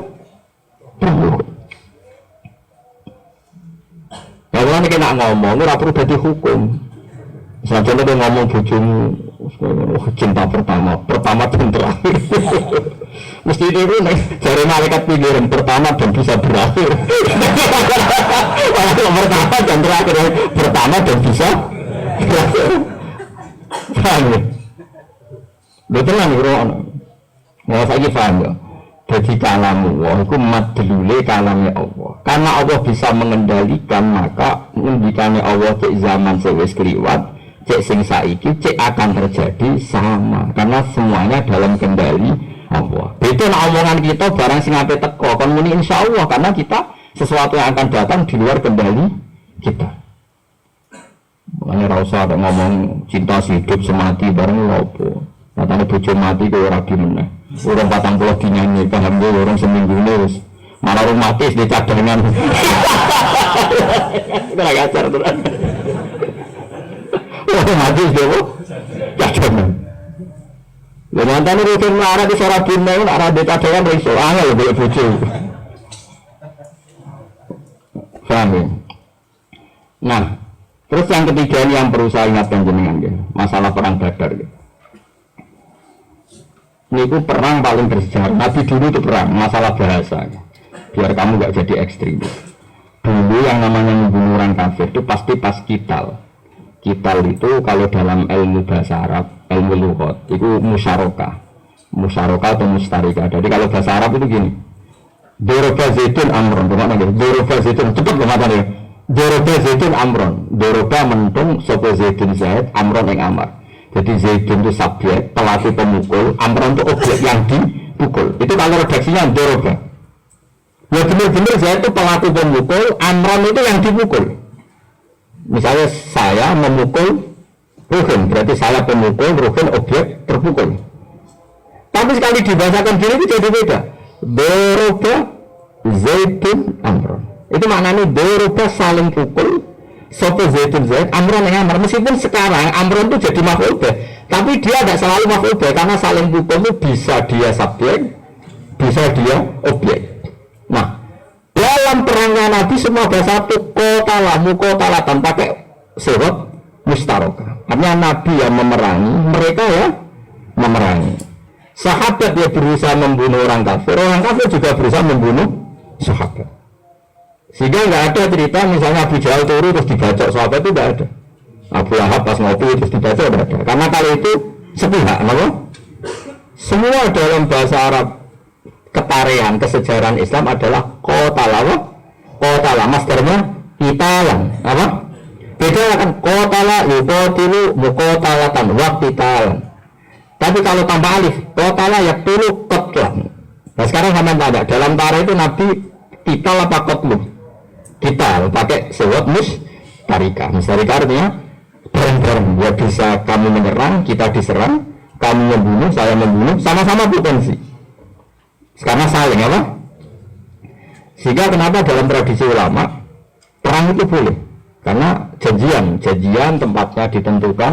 Ya kalau ini kena ngomong, ini perlu jadi hukum. Misalnya dia ngomong bojomu cinta pertama dan terakhir. Mesti itu nih, dari malaikat pikiran pertama dan bisa berakhir. Kalau pertama dan terakhir, pertama dan bisa berakhir. Paham ya? Betul kan ngono. Nah, saiki paham ya. Jadi kalamu Allah itu madlule kalamnya Allah. Karena Allah bisa mengendalikan, maka ngendikane Allah cek zaman sewis kliwat, cek sing saiki, cek akan terjadi sama. Karena semuanya dalam kendali Allah. Itu omongan kita barang sing ape teko kon muni insyaallah karena kita sesuatu yang akan datang di luar kendali kita. Makanya ra usah ada ngomong cinta hidup semati bareng lopo. Katanya bojo mati ke ora meneh. Orang 40 dinyanyi paham gue orang seminggu ini malah orang mati di cadangan. Kita lagi acar tuh kan. Orang mati di cadangan. Lalu nanti rutin marah di Sorabina itu arah di cadangan riso angel boleh bojo. Paham ya? Nah, terus yang ketiga ini yang perlu saya ingatkan jenengan ya, masalah perang Badar ya. Ini itu perang paling bersejarah. Nabi dulu itu perang, masalah bahasa. Biar kamu gak jadi ekstremis. Dulu yang namanya membunuh orang kafir itu pasti pas kital. Kital itu kalau dalam ilmu bahasa Arab, ilmu lughat, itu musyarakah. Musyarakah atau mustarika. Jadi kalau bahasa Arab itu gini. Doroba zaitun amron. Doroba zaitun, cepat kematan ya. Doroba zaitun amron. Doroba mentung sopo zaitun zaid, amron yang amar. Jadi zaitun itu subjek, pelaku pemukul, amron itu objek yang dipukul. Itu kalau redaksinya doroba. Ya benar-benar zaid itu pelaku pemukul, amron itu yang dipukul. Misalnya saya memukul Ruhin, berarti saya pemukul, Ruhin objek terpukul. Tapi sekali dibahasakan gini itu jadi beda. Doroba zaitun amron. Itu maknanya doroba saling pukul. Sopo zaitun zaid, amron yang amar. Meskipun sekarang amron itu jadi maf'ul bih, tapi dia tidak selalu maf'ul bih karena saling pukul itu bisa dia subjek, bisa dia objek. Nah, dalam perangnya Nabi semua bahasa kotala, mukotalatan pakai sirot mustarokah. Artinya Nabi yang memerangi, mereka ya memerangi. Sahabat dia berusaha membunuh orang kafir juga berusaha membunuh sahabat. Sehingga nggak ada cerita misalnya Abu Jahal turu terus dibacok sahabat itu nggak ada. Abu Lahab pas ngopi terus dibacok nggak ada. Karena kalau itu sepihak, apa? Semua dalam bahasa Arab ketarian kesejarahan Islam adalah kotala, apa? Kotala, masternya kitalan, apa? Beda kan kotala, yukotilu, mukotalatan, waktitalan. Tapi kalau tanpa alif, kotala ya tulu kotlan. Nah sekarang sama tanya, dalam tara itu Nabi kital apa kotlu? Kita pakai sewot mustarika. Mustarika artinya bareng-bareng. Ya bisa kamu menyerang, kita diserang, kamu membunuh, saya membunuh, sama-sama potensi. Karena saling apa? Sehingga kenapa dalam tradisi ulama perang itu boleh? Karena janjian tempatnya ditentukan,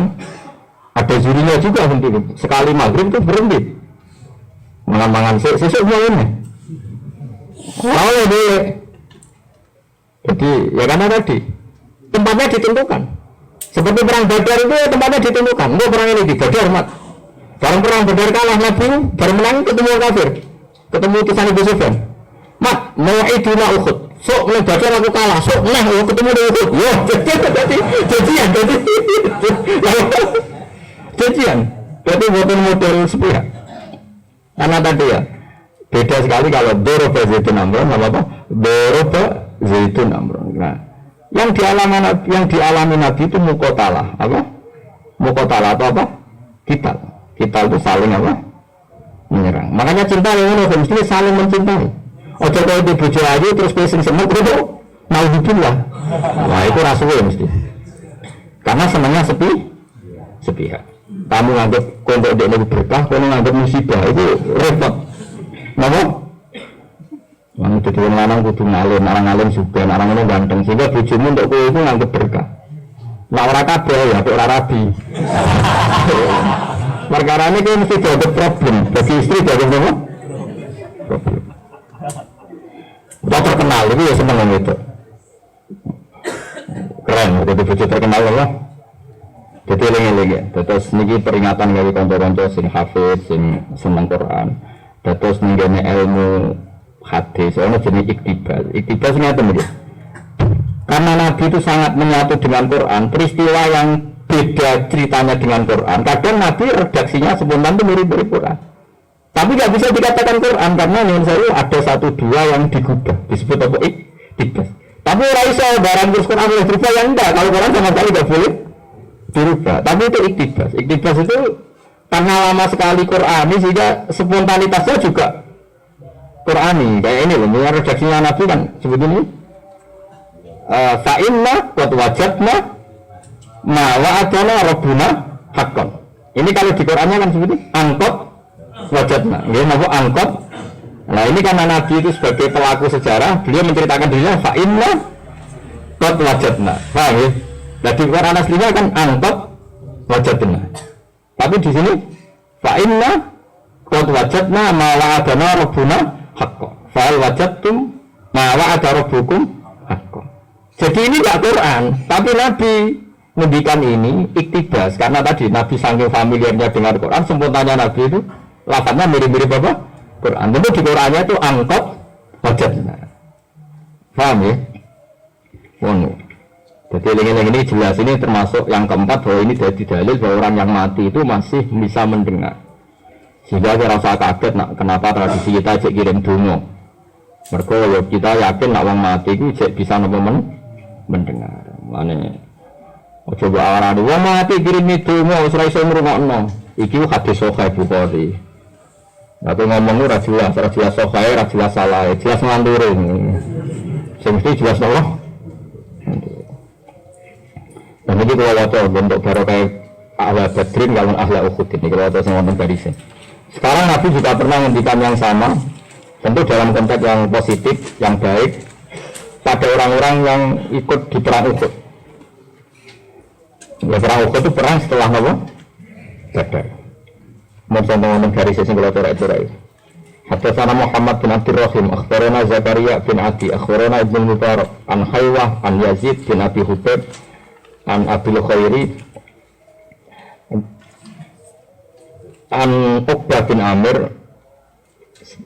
ada jurinya juga sendiri. Sekali maghrib itu berhenti. Mangan-mangan sesuk mau ini. Kalau boleh. Jadi ya karena tadi tempatnya ditentukan. Seperti perang Badar itu ya, tempatnya ditentukan. Enggak perang ini di Badar mat. Perang Badar kalah Nabi, baru menang ketemu kafir, ketemu utusan Abu Sufyan. Mat mau iduna Uhud. Sok nek Badar aku kalah, sok neh ketemu di Uhud. Yo, jadian. Jadian. Jadi bukan model sepihak. Karena tadi ya beda sekali kalau doroba zaitun amron apa? Doroba zaitun amron. Nah, yang dialami Nabi itu mukotala, apa? Mukotala atau apa? Kita itu saling apa? Menyerang. Makanya cinta yang ini mesti saling mencintai. Ojo kalau di bojo ayu terus pesing semut itu mau lah. Nah itu rasanya mesti. Karena senangnya sepihak. Kamu nganggap kontak dia lebih berkah, kamu nganggap musibah itu repot. Nama? Kamu jadi orang lanang kudu ngalim suben, orang ini ganteng sehingga bojomu untuk kue itu nganggap berkah. Nah orang kabeh ya, orang rabi. Perkara ini kan mesti jadi problem bagi istri jadi apa? Problem. Udah terkenal itu ya seneng itu. Keren, jadi bojo terkenal lah. Jadi eling-eling ya. Terus niki peringatan dari kanca-kanca sing hafid, sing seneng Quran. Terus nggene ilmu hadis, ono jenis iktibas. Iktibas ngeten iki. Karena Nabi itu sangat menyatu dengan Quran, peristiwa yang beda ceritanya dengan Quran. Kadang Nabi redaksinya spontan itu mirip-mirip Quran. Tapi nggak bisa dikatakan Quran karena menurut saya ada satu dua yang digubah disebut apa iktibas. Tapi orang iso barang terus Quran boleh berubah yang enggak. Kalau Quran sama sekali nggak boleh dirubah. Tapi itu iktibas. Iktibas itu karena lama sekali Qurani sehingga spontanitasnya juga Qurani. Kayak ini loh, mulai redaksinya Nabi kan sebetulnya fa'inna qad wajadna ma wa'adana rabbuna haqqan. Ini kalau di Qur'annya kan sebetulnya angkot wajadna. Nggih napa angkot. Nah, ini karena Nabi itu sebagai pelaku sejarah, beliau menceritakan dirinya fa'inna qad wajadna. Paham ya? Nah, di Qur'an aslinya kan angkot wajadna. Tapi di sini fa'inna qad wajadna ma wa'adana rabbuna haqqan. Fa'al wajadtum ma wa'ada rabbukum haqqan. Jadi ini enggak Quran, tapi Nabi ngendikan ini iktibas karena tadi Nabi saking familiarnya dengan Quran, spontannya Nabi itu lafadznya mirip-mirip apa? Quran. Tentu di Qurannya itu angkot wajadna. Paham ya? Wono. Jadi ini jelas ini termasuk yang keempat bahwa ini jadi dalil bahwa orang yang mati itu masih bisa mendengar. Sehingga saya rasa kaget kenapa tradisi kita cek kirim donga. Mergo ya kita yakin nek wong mati itu cek bisa napa mendengar. Mane coba arane wong mati kirim donga wis ora iso ngrungokno. Iki hadis sahih Bukhari. Aku ngomong ora jelas sahih, ora jelas salah, jelas ngandure. Sing mesti jelas Allah. Dan ini kalau waca bentuk barokah ahla badrin kalau ahla uhud ini kalau waca yang ngomong dari sini. Sekarang Nabi juga pernah menghentikan yang sama, tentu dalam konteks yang positif, yang baik pada orang-orang yang ikut di perang Uhud. Ya, perang Uhud itu perang setelah apa? Badar. Mau ngomong dari sini kalau torak-torak. Haddatsana Muhammad bin Abdul Rahim, akhbarana Zakaria bin Adi, akhbarana Ibnu Mubarak, an Haywah, an Yazid bin Abi Hubaib, an Abil Khairi, an Uqbah bin Amir.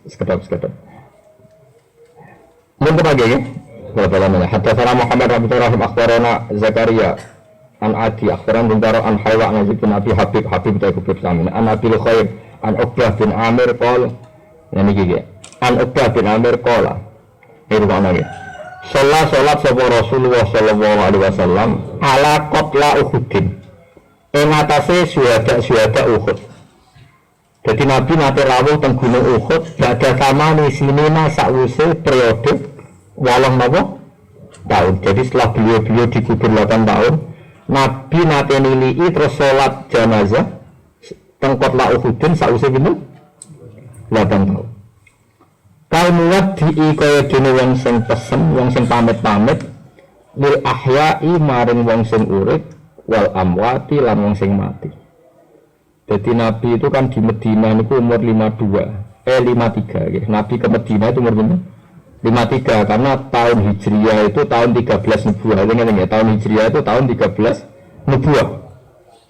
Sekedap mungkin lagi ya berapa lamanya. Haddatsana Muhammad bin Abdul Rahim, akhbarana Zakaria an Adi, akhbarana Mubarak, an Haywah, an Yazid bin Abi Habib Taibib Samin, an Abil Khair, an Uqbah bin Amir qol. Ini gigi an Uqbah bin Amir qala. Ini ruang lagi. Salat sapa Rasulullah sallallahu alaihi wasallam ala qatla Uhudin. Ing atase syuhada Uhud. Jadi Nabi nate rawuh teng Gunung Uhud badha samane sinina sakwise periode 8 tahun. Jadi setelah beliau dikubur 8 tahun, Nabi nate nilii terus salat jenazah teng qatla Uhudin sakwise pinten? 8 tahun. Kaum wadi kaya dene wong sing pesen, wong sing pamit-pamit lil ahya'i maring wong sing urip wal amwati lan wong sing mati. Jadi Nabi itu kan di Medina niku umur 53 gitu. Nabi ke Medina itu umur berapa? 53 karena tahun Hijriah itu tahun 13 Nubuwah. Ini ya, tahun Hijriah itu tahun 13 Nubuwah.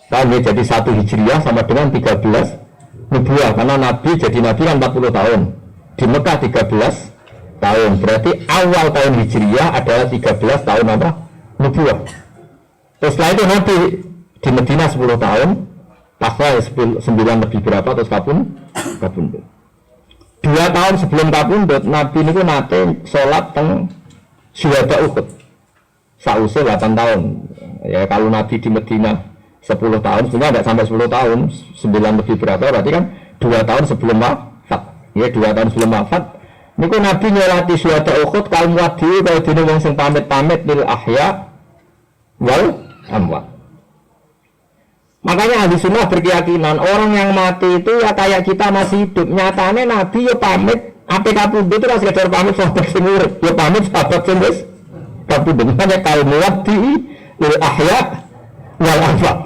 Tahun ya, jadi 1 Hijriah sama dengan 13 Nubuwah karena Nabi jadi Nabi kan 40 tahun. Di Mekah 13 tahun. Berarti awal tahun Hijriah adalah 13 tahun apa? Nubuwah. Terus setelah itu Nabi di Medina 10 tahun. Pasal 9 lebih berapa terus kapundhut. 2 tahun sebelum kapundhut Nabi niku nate salat teng syuhada Uhud. Sause 8 tahun. Ya kalau Nabi di Medina 10 tahun sebenarnya enggak sampai 10 tahun, 9 lebih berapa berarti kan 2 tahun sebelum wafat. Ya 2 tahun sebelum wafat niku Nabi nyolati syuhada Uhud kaum wadi kaya dene wong sing pamit-pamit lil ahya wal amwat. Makanya ahli sunnah berkeyakinan orang yang mati itu ya kayak kita masih hidup. Nyatanya Nabi ya pamit ape kapundhut itu ora sekedar pamit sahabat sing urip, ya pamit sahabat sing wis kapundhut. Makanya kaum wadi lil ahya wal amwat.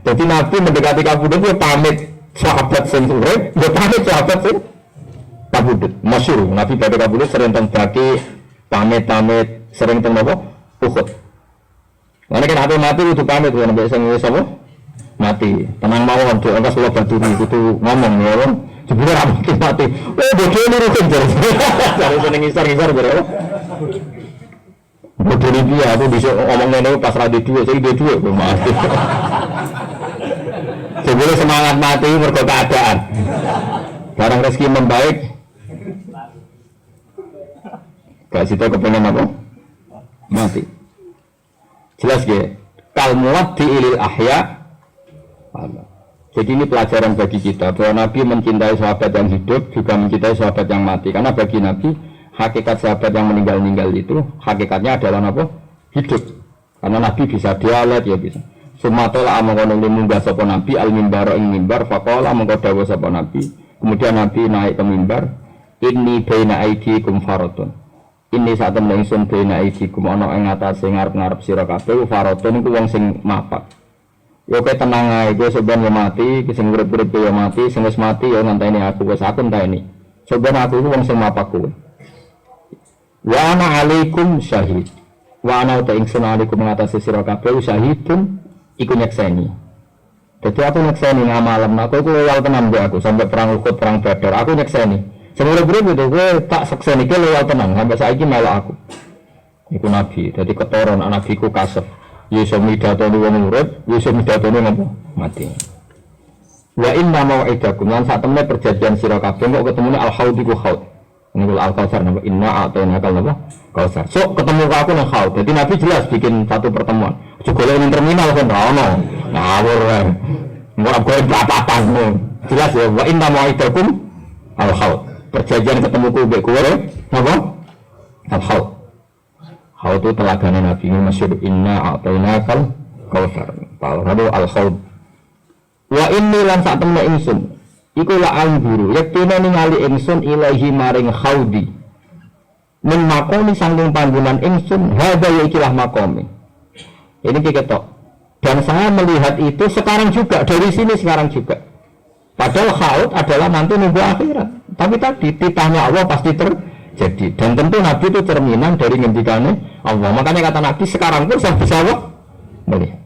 Jadi Nabi mendekati kapundhut ya pamit sahabat sing urip, ya pamit sahabat sing kapundhut. Masyhur Nabi pada kapundhut sering teng baki pamit-pamit sering teng apa? Uhud. Karena kan ate mati kudu pamit kan mbek sing wis apa? Mati, tenang mawon doa engkas kula baturi kudu ngomong ya wong jebule ra mungkin mati. Bodoh nirutin jar. Jare seneng ngisor-ngisor jar. Bodoh iki aku bisa ngomong ngene pas ra duwe, sing duwe kok mati. Jebule semangat mati mergo keadaan. Barang rezeki membaik. Gak situ kepengen apa? Mati. Jelas ya. Kal muwaddi ilil ahya. Jadi ini pelajaran bagi kita bahwa Nabi mencintai sahabat yang hidup juga mencintai sahabat yang mati. Karena bagi Nabi hakikat sahabat yang meninggal itu hakikatnya adalah apa? Hidup. Karena Nabi bisa dialet ya bisa. Sumatola amongono munggah sapa Nabi al mimbar ing mimbar faqala mongko dawuh sapa Nabi. Kemudian Nabi naik ke mimbar. Inni baina aidikum faradun. Ini saat temen ingsun baina aidikum ana ing atase ngarep-ngarep sira kabeh faradun iku wong sing mapak. Ya kowe tenang ae, kowe sebenarnya mati, sing urip-urip ya mati, sing wis mati ya ngenteni aku wis aku enteni. Sebenarnya aku iku wong sing mapak kowe. Wa ana alaikum syahid. Wa ana ta ingsun alaikum ngatasi sira kabeh syahidun iku nyekseni. Dadi aku nyekseni ngamalem aku iku loyal tenan mbek aku sampai perang Uhud, perang Badar, aku nyekseni. Sing urip-urip itu kowe tak sekseni iki loyal tenan sampai saiki melok aku. Iku nabi, dadi ketoron anak nabiku kasep. Yesus midatoni wong urip, Yesus midatoni ngopo? Mati. Wa inna mau'idakum lan sak temene perjanjian sira kabeh kok ketemune al-haud iku haud. Niku al-kautsar napa inna atana kal napa? Kautsar. Sok ketemu aku nang haud. Jadi Nabi jelas bikin satu pertemuan. Aja golek ning terminal kan ra ono. Ngawur wae. Ora golek apa-apa. Jelas ya wa inna mau'idakum al-haud. Perjanjian ketemuku mbek kowe napa? Al-haud. Haud itu telaganya Nabi ini masyhur inna a'tainakal kautsar. Lalu al-haud. Wa inni lan sak temne ingsun iku la angguru yektene ningali ingsun ilahi maring haudi. Min makomi sangking panggonan ingsun hadza ya ikilah makomi. Ini ketok. Dan saya melihat itu sekarang juga dari sini sekarang juga. Padahal haud adalah nanti nunggu akhirat. Tapi tadi titahnya Allah pasti terjadi. Dan tentu Nabi itu cerminan dari ngendikane Allah. Makanya kata Nabi sekarang pun saya bisa Allah melihat.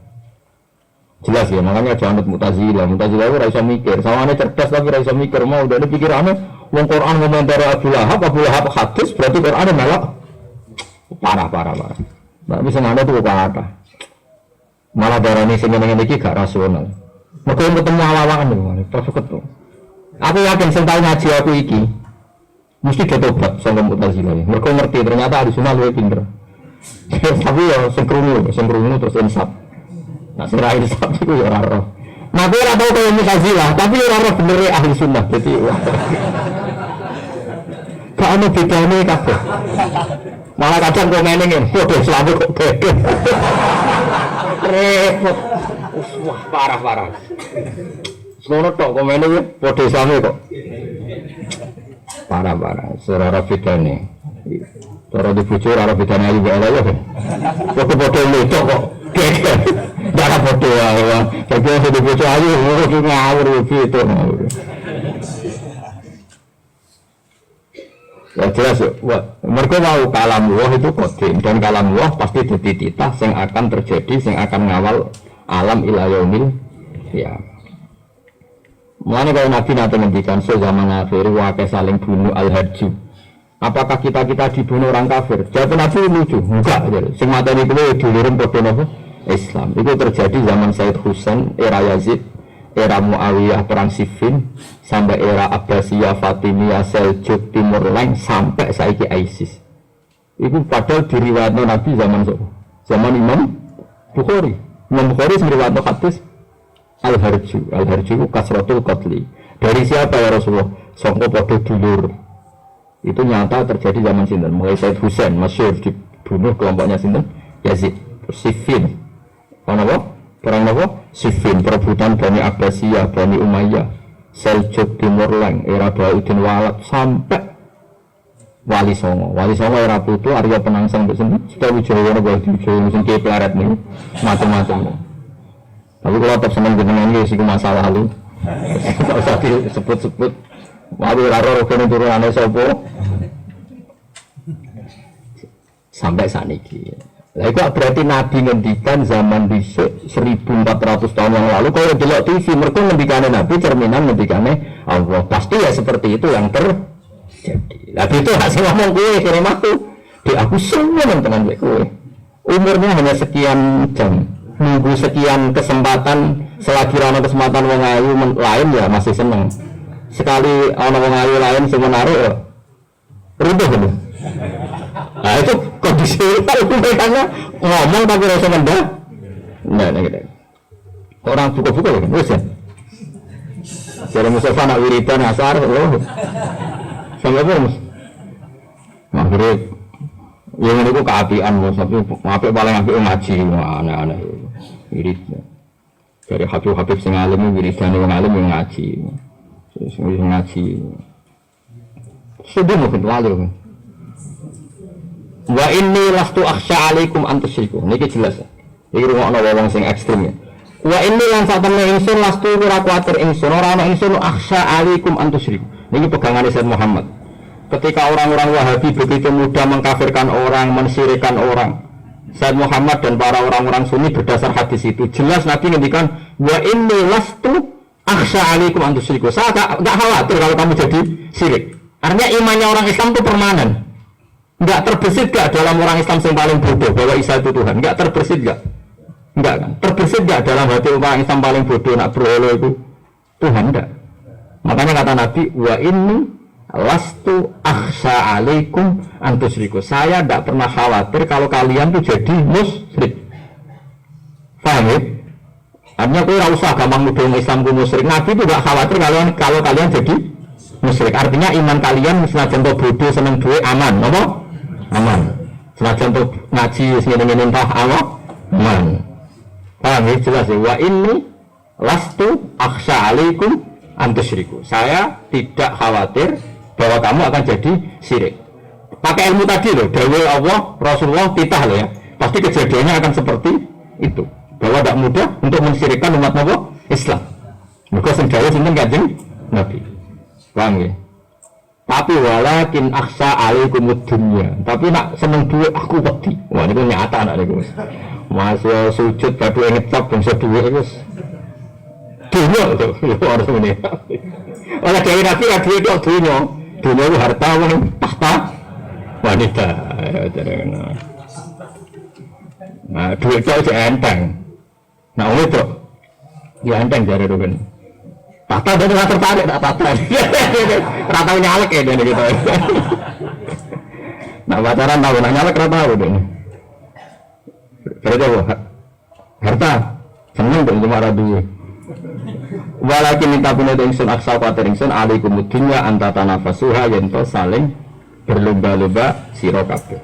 Jelas ya, makanya jangan Mu'tazilah. Mu'tazilah itu rasa mikir. Sawane cerdas tapi rasa mikir. Mau udah ada pikirannya. Wong Quran komentari Abu Lahab hadis berarti Quran melok. Parah. Nggak bisa ngada tuh kata. Malah darah ini sebenarnya ini gak rasional. Mereka ketemu alawan nih, terus ketemu. Aku yakin sentai ngaji aku iki. Mesti dia tobat sama Mu'tazilah. Mereka ngerti ternyata ada sunnah lebih pinter. Tapi ya sengkrungu terus insaf. Nah setelah insaf itu ya raro. Nah aku ora tau kaya Mu'tazilah, tapi raro bener ahli sunnah. Jadi gak ada bedanya kabeh. Malah kadang komen ini, waduh selalu kok gede. Repot. Wah parah. Semono tok komen ini, waduh selalu kok. Parah. Serara bedanya. Cara dibujuk, rara bedanya ayu gak ada ya kan? Foto-foto lecok kok. Gede. Darah foto ya. Tapi yang dibujuk ayu, ngawur gitu. Ya jelas ya, mereka mau kalam Allah itu kodim dan kalam Allah pasti jadi titah yang akan terjadi, yang akan ngawal alam ila yaumil ya. Mulanya kalau Nabi nanti ngendikan zaman akhir wakai saling bunuh al-harju. Apakah kita dibunuh orang kafir? Jawab Nabi lucu, enggak. Sing mateni kuwi dilirim padha napa? Islam. Itu terjadi zaman Said Husain, era Yazid, era Muawiyah perang Siffin, sampai era Abbasiyah, Fatimiyah, Seljuk, Timur Leng, sampai saiki ISIS. Itu padahal diriwayatno Nabi zaman Imam Bukhari. Imam Bukhari meriwayatno hadis Al-Harju itu kasratul qatli. Dari siapa ya Rasulullah? Sangka padha dulur. Itu nyata terjadi zaman sinten. Mulai Said Husain masyhur dibunuh kelompoknya sinten? Yazid. Siffin. Apa? Perang apa? Siffin, perebutan Bani Abbasiyah, Bani Umayyah, Seljuk, Timur Leng, era Bauddin Walad sampai Wali Songo era Putu, Arya Penangsang bersendiri, sudah Wijaya Wijaya musim kepelaret nih, macam-macam. Tapi kalau tetap senang dengan ini sih masa lalu, tidak usah disebut-sebut. Wabi raro rokene turunane sopo sampai saat ini. Lah itu berarti Nabi ngendikan zaman dhisik 1400 tahun yang lalu. Kalau delok TV mereka ngendikane Nabi cerminan ngendikane Allah. Pasti ya seperti itu yang terjadi. Lah itu hasil ngomong kowe kirim aku. Di aku semua teman-teman kowe. Umurnya hanya sekian jam. nunggu sekian kesempatan selagi ana kesempatan wong ayu lain ya masih seneng. Sekali ana wong ayu lain sing menarik ya ribet gitu. Nah itu kondisi karena ngomong tapi rasa mendah. Nah gitu. Orang buka-buka ya kan, wis ya. Jadi Mustafa nak wiridan asar, sampai apa mas? Maghrib, yang ini kok keapian mas, tapi apik paling apik ngaji, aneh-aneh. Wirid, dari habib-habib sing alim, wiridan yang alim yang ngaji, ngaji. Sudah mungkin lalu. Wa inni lastu akhsha alaikum an tusyriku. Niki jelas. Iki rungokno wong sing ekstrem ya. Wa inni lan satemene ingsun lastu ora kuwatir ingsun ora ana ingsun akhsha alaikum an tusyriku. Niki pegangane Sayyid Muhammad. Ketika orang-orang Wahabi begitu mudah mengkafirkan orang, mensyirikkan orang, Sayyid Muhammad dan para orang-orang Sunni berdasar hadis itu jelas Nabi ngendikan wa inni lastu akhsha alaikum an tusyriku. Saya enggak khawatir kalau kamu jadi syirik. Artinya imannya orang Islam itu permanen. Enggak terbesit enggak dalam orang Islam yang paling bodoh bahwa Isa itu Tuhan. Enggak terbesit enggak? Enggak kan? Terbesit enggak dalam hati orang Islam paling bodoh nak berhala itu Tuhan enggak? Makanya kata Nabi wa inni lastu akhsha alaikum an tusyriku. Saya enggak pernah khawatir kalau kalian tuh jadi musyrik. Paham ya? Artinya kau enggak usah gampang nuduh Islam ku musyrik. Nabi itu enggak khawatir kalau kalian jadi musyrik. Artinya iman kalian senajan to bodoh seneng duwe aman, napa? Aman. Senajan to ngaji ngene-ngene entah apa? Aman. Paham ya jelas ya. Wa inni lastu akhsha alaikum an tusyriku. Saya tidak khawatir bahwa kamu akan jadi syirik. Pakai ilmu tadi loh, dawuh Allah, Rasulullah titah loh ya. Pasti kejadiannya akan seperti itu. Bahwa tidak mudah untuk mensyirikkan umat Islam. Mergo sing dawuh sinten Kanjeng Nabi. Paham ya? Tapi walakin akhsha alaikumud dunya. Tapi nak seneng duit aku wedi. Wah niku nyata anak niku. Masih sujud badu ngecap bangsa duit wis. Dunya to, harus ngene. Oleh dewe Nabi ya duit kok dunya. Dunya itu harta tahta wanita. Nah, duit itu enteng. Nah, itu ya enteng jare Ruben. Tata dia nggak tertarik, tak tata. Rata nyalek ya dia gitu. Nah pacaran tahu, nak nyalek rata tahu dia. Berarti apa? Harta, seneng tuh cuma ada duit. Walakin minta punya ingsun aksal kata ingsun alaikum dunya antata nafasuha yento saling berlomba-lomba sira kabeh.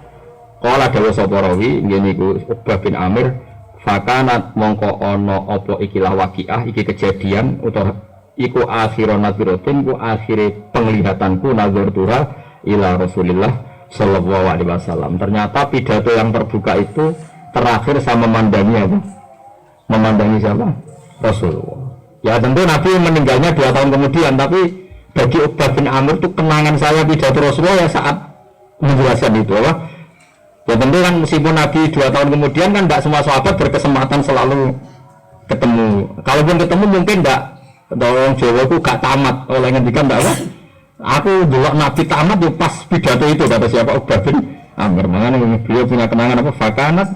Kala dawa sapa rawi ngene iku Uqbah bin Amir fakanat mongko ana apa ikilah waqiah iki kejadian utawa iku akhiron nadhiratin ku akhire penglihatanku nazar tura ila Rasulillah sallallahu alaihi wasallam. Ternyata pidato yang terbuka itu terakhir sama memandangi apa? Memandangi siapa? Rasulullah. Ya tentu Nabi meninggalnya 2 tahun kemudian, tapi bagi Uqbah bin Amir itu kenangan saya pidato Rasulullah ya saat menjelaskan itu apa? Ya tentu kan meskipun Nabi 2 tahun kemudian kan tidak semua sahabat berkesempatan selalu ketemu. Kalaupun ketemu mungkin tidak. Orang Jawa itu gak tamat oleh ngendikan tidak apa? Aku dulu Nabi tamat ya pas pidato itu kata siapa Uqbah bin Amir. Makanya beliau punya kenangan apa? Fakanat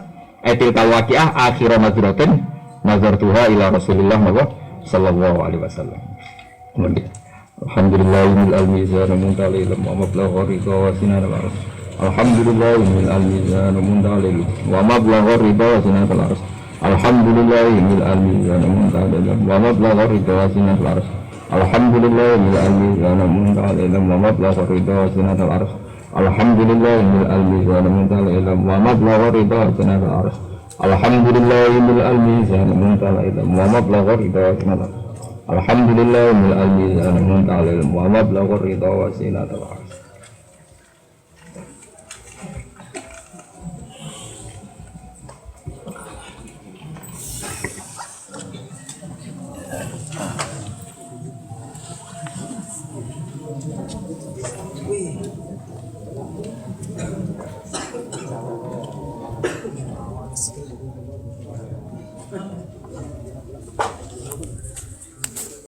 etil kawakiah akhiran nadhiratin nazar tuha ila Rasulillah sallallahu alaihi wasallam. Alhamdulillahil al-mizan muntalil wa mablagha ridha wa sinan al-ars. Alhamdulillahil al-mizan muntalil wa mablagha ridha wa sinan al-ars. Alhamdulillahil al-mizan muntalil wa mablagha ridha wa sinan al-ars. Alhamdulillahil al-mizan muntalil wa mablagha ridha wa sinan al-ars. Alhamdulillahil al-mizan muntalil wa mablagha ridha wa sinan al-ars. Alhamdulillahil al-mizan muntalil wa mablagha ridha wa sinan al-ars. Alhamdulillahil al-mizan muntalil wa mablagha ridha wa sinan al-ars.